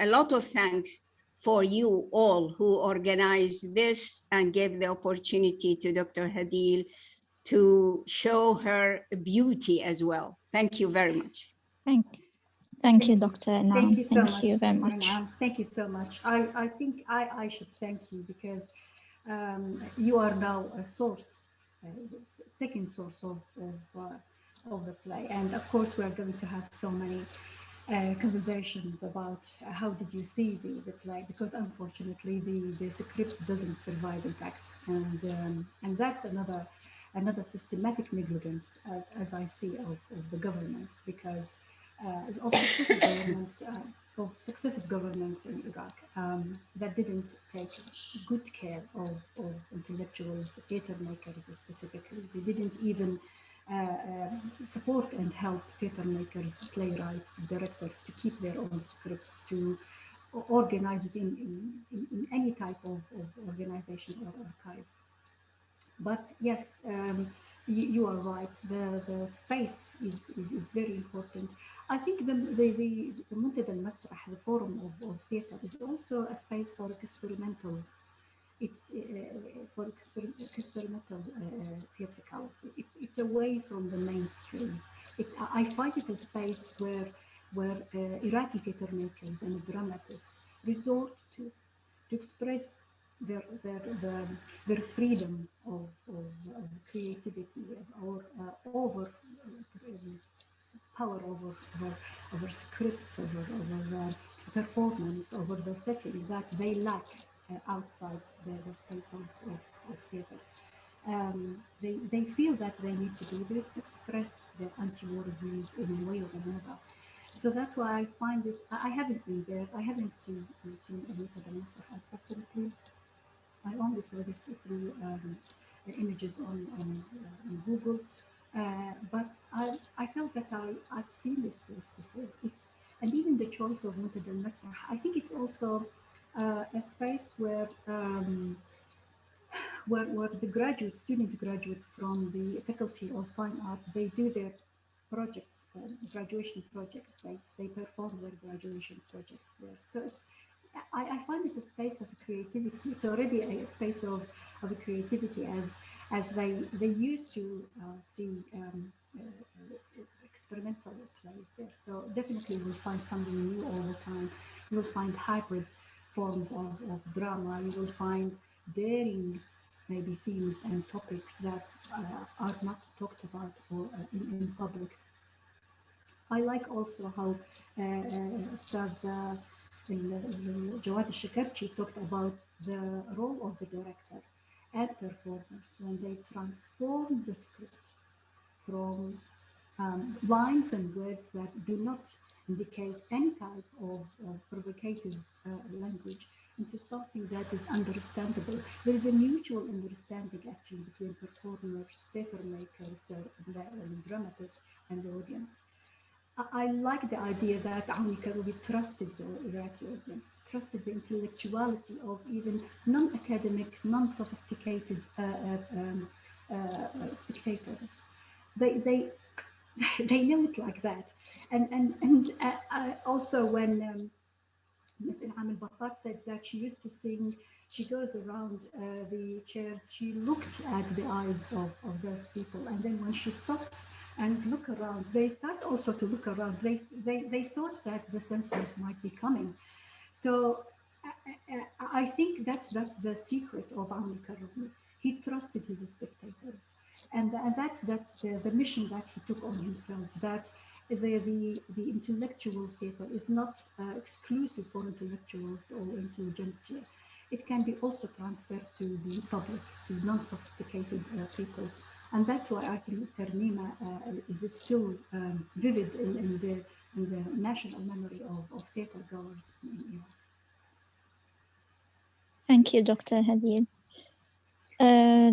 A lot of thanks for you all who organized this and gave the opportunity to Dr. Hadil to show her beauty as well. Thank you very much. Thank you, Dr. Naam. Thank you so much. Thank you very much. Thank you so much. I think I should thank you because you are now a source, second source of the play. And of course, we are going to have so many conversations about how did you see the play, because unfortunately the script doesn't survive intact, and that's another systematic negligence as I see of the governments, because of successive governments in Iraq that didn't take good care of intellectuals, theater makers specifically. They didn't even support and help theater makers, playwrights, directors to keep their own scripts, to organize it in any type of organization or archive. But yes, you are right. The space is very important. I think the Muntada al-Masrah, the forum of theater, is also a space for experimental. It's for experimental theatricality. It's away from the mainstream. I find it a space where Iraqi theater makers and dramatists resort to express their freedom of creativity, or over power over scripts, over performance, over the setting that they lack outside the space of theater. They feel that they need to do this to express their anti-war views in a way or another. So that's why I find it. I haven't been there. I haven't seen Muntada al-Masrah, unfortunately. I only saw this through images on Google, but I felt that I've seen this place before. And even the choice of Muntada al-Masrah, I think it's also a space where the students graduate from the Faculty of Fine Art, they do their projects, graduation projects. They perform their graduation projects there. So I find it a space of creativity. It's already a space of creativity as they used to see experimental plays there. So definitely you'll find something new all the time. You'll find hybrid forms of drama. You will find daring maybe themes and topics that are not talked about or in public. I like also how Ustad Jawad al-Shakarchi talked about the role of the director and performers when they transform the script from lines and words that do not indicate any type of provocative language into something that is understandable. There is a mutual understanding actually between performers, theater makers, the dramatists, and the audience. I like the idea that Auni Karoubi trusted the Iraqi audience, trusted the intellectuality of even non-academic, non-sophisticated spectators. They know it like that. And also when Ms. Ilham al-Battat said that she used to sing, she goes around the chairs, she looked at the eyes of those people, and then when she stops and look around, they start also to look around. They thought that the censors might be coming. So I think that's the secret of Auni Karoubi. He trusted his spectators, and that's the mission that he took on himself. That the intellectual theater is not exclusive for intellectuals or intelligentsia. It can be also transferred to the public, to non-sophisticated people, and that's why I think Termina is still vivid in the national memory of theater goers in Iraq. Thank you, Dr. Hadid.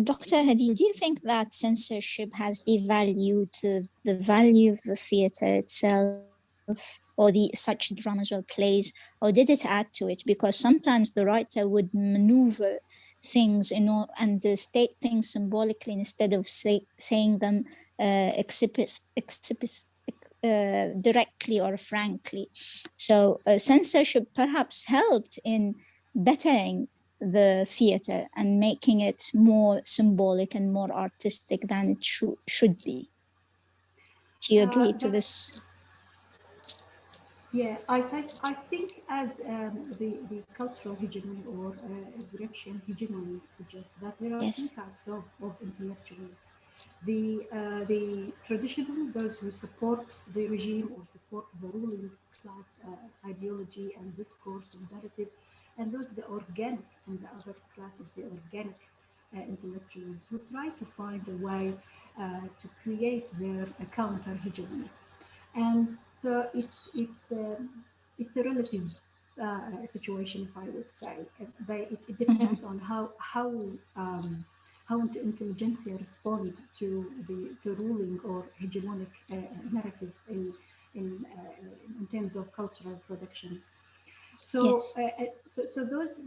Dr. Hadid, do you think that censorship has devalued the value of the theatre itself, or such dramas or plays, or did it add to it? Because sometimes the writer would maneuver things and state things symbolically instead of saying them directly or frankly. So censorship perhaps helped in bettering the theatre and making it more symbolic and more artistic than it should be. Do you agree to this? Yeah, I think as the cultural hegemony or Egyptian hegemony suggests that there are two types of intellectuals. The traditional, those who support the regime or support the ruling class ideology and discourse and narrative, and those the organic and the other classes, the organic intellectuals who try to find a way to create their counter hegemony. And so it's a relative situation, if I would say. It depends on how intelligentsia respond to the ruling or hegemonic narrative in terms of cultural productions. So, so those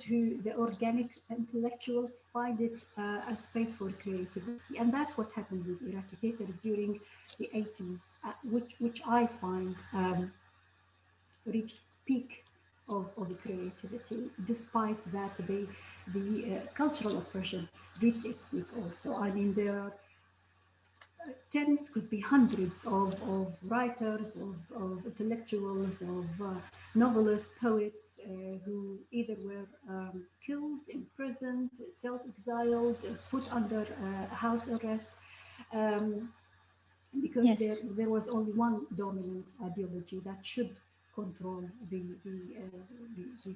who the organic intellectuals find it a space for creativity, and that's what happened with Iraqi theater during the 80s, which I find reached peak of creativity, despite that the cultural oppression reached its peak also. I mean, there are tens, could be hundreds of writers, of intellectuals, of novelists, poets who either were killed, imprisoned, self-exiled, put under house arrest, because there was only one dominant ideology that should control the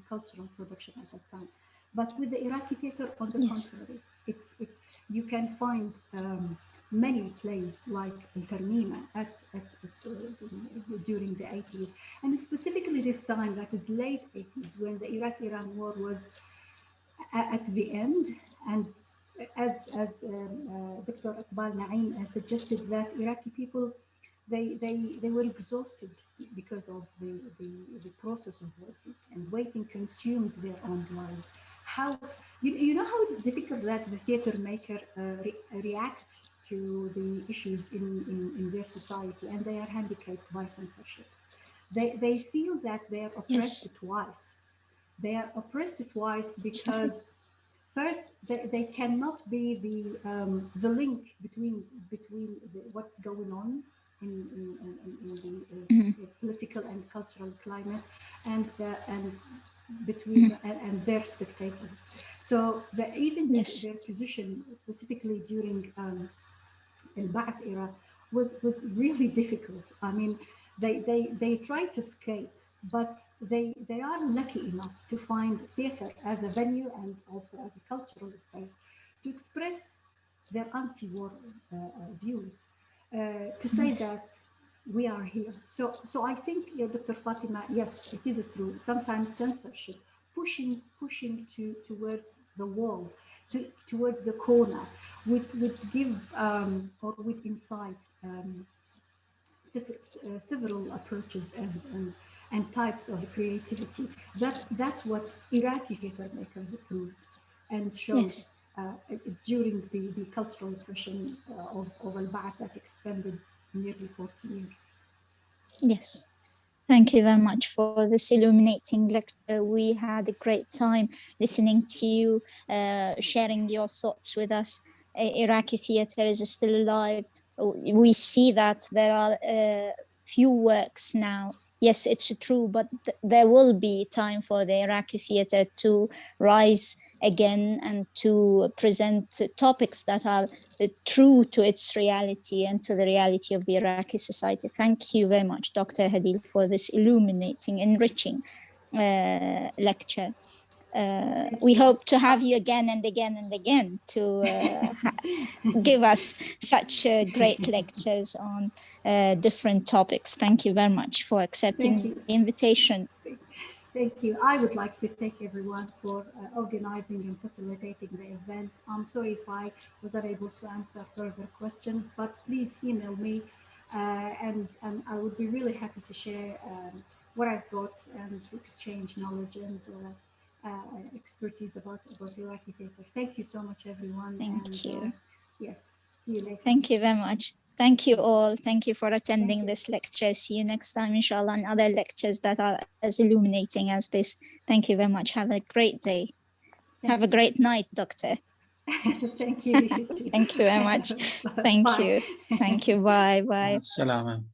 cultural production at that time. But with the Iraqi theater, on the contrary, you can find many plays like Al-Tarmima during the 80s, and specifically this time, that is late 80s, when the Iraq-Iran war was at the end, and as Dr. Iqbal Naim suggested, that Iraqi people they were exhausted because of the process of working, and waiting consumed their own lives. How you know how it's difficult that the theater maker react to the issues in their society, and they are handicapped by censorship. They feel that they are oppressed twice. They are oppressed twice because first, they cannot be the link between what's going on in the political and cultural climate and between and their spectators. So even their position, specifically during Al-Ba'ath era, was really difficult. I mean, they try to escape, but they are lucky enough to find theater as a venue and also as a cultural space to express their anti-war views, to say that we are here. So I think, Dr. Fatima, yes, it is true. Sometimes censorship, pushing towards the wall, towards the corner, would give or would incite several approaches and types of creativity. That's what Iraqi theater makers proved and showed during the cultural oppression of Al-Ba'ath that extended nearly 40 years. Yes. Thank you very much for this illuminating lecture. We had a great time listening to you, sharing your thoughts with us. Iraqi theater is still alive. We see that there are few works now. Yes, it's true, but there will be time for the Iraqi theater to rise again and to present topics that are true to its reality and to the reality of the Iraqi society. Thank you very much, Dr. Hadil, for this illuminating, enriching lecture. We hope to have you again and again and again to give us such great lectures on different topics. Thank you very much for accepting the invitation. Thank you. I would like to thank everyone for organizing and facilitating the event. I'm sorry if I was unable to answer further questions, but please email me and I would be really happy to share what I've got and exchange knowledge and expertise about Iraqi theater. Thank you so much, everyone. Thank you. Yes, see you later. Thank you very much. Thank you all. Thank you for attending this lecture. See you next time, inshallah, on other lectures that are as illuminating as this. Thank you very much. Have a great day. Have a great night, Doctor. Thank you. Thank you very much. Thank you. Thank you. Bye. Bye. Assalamu alaikum.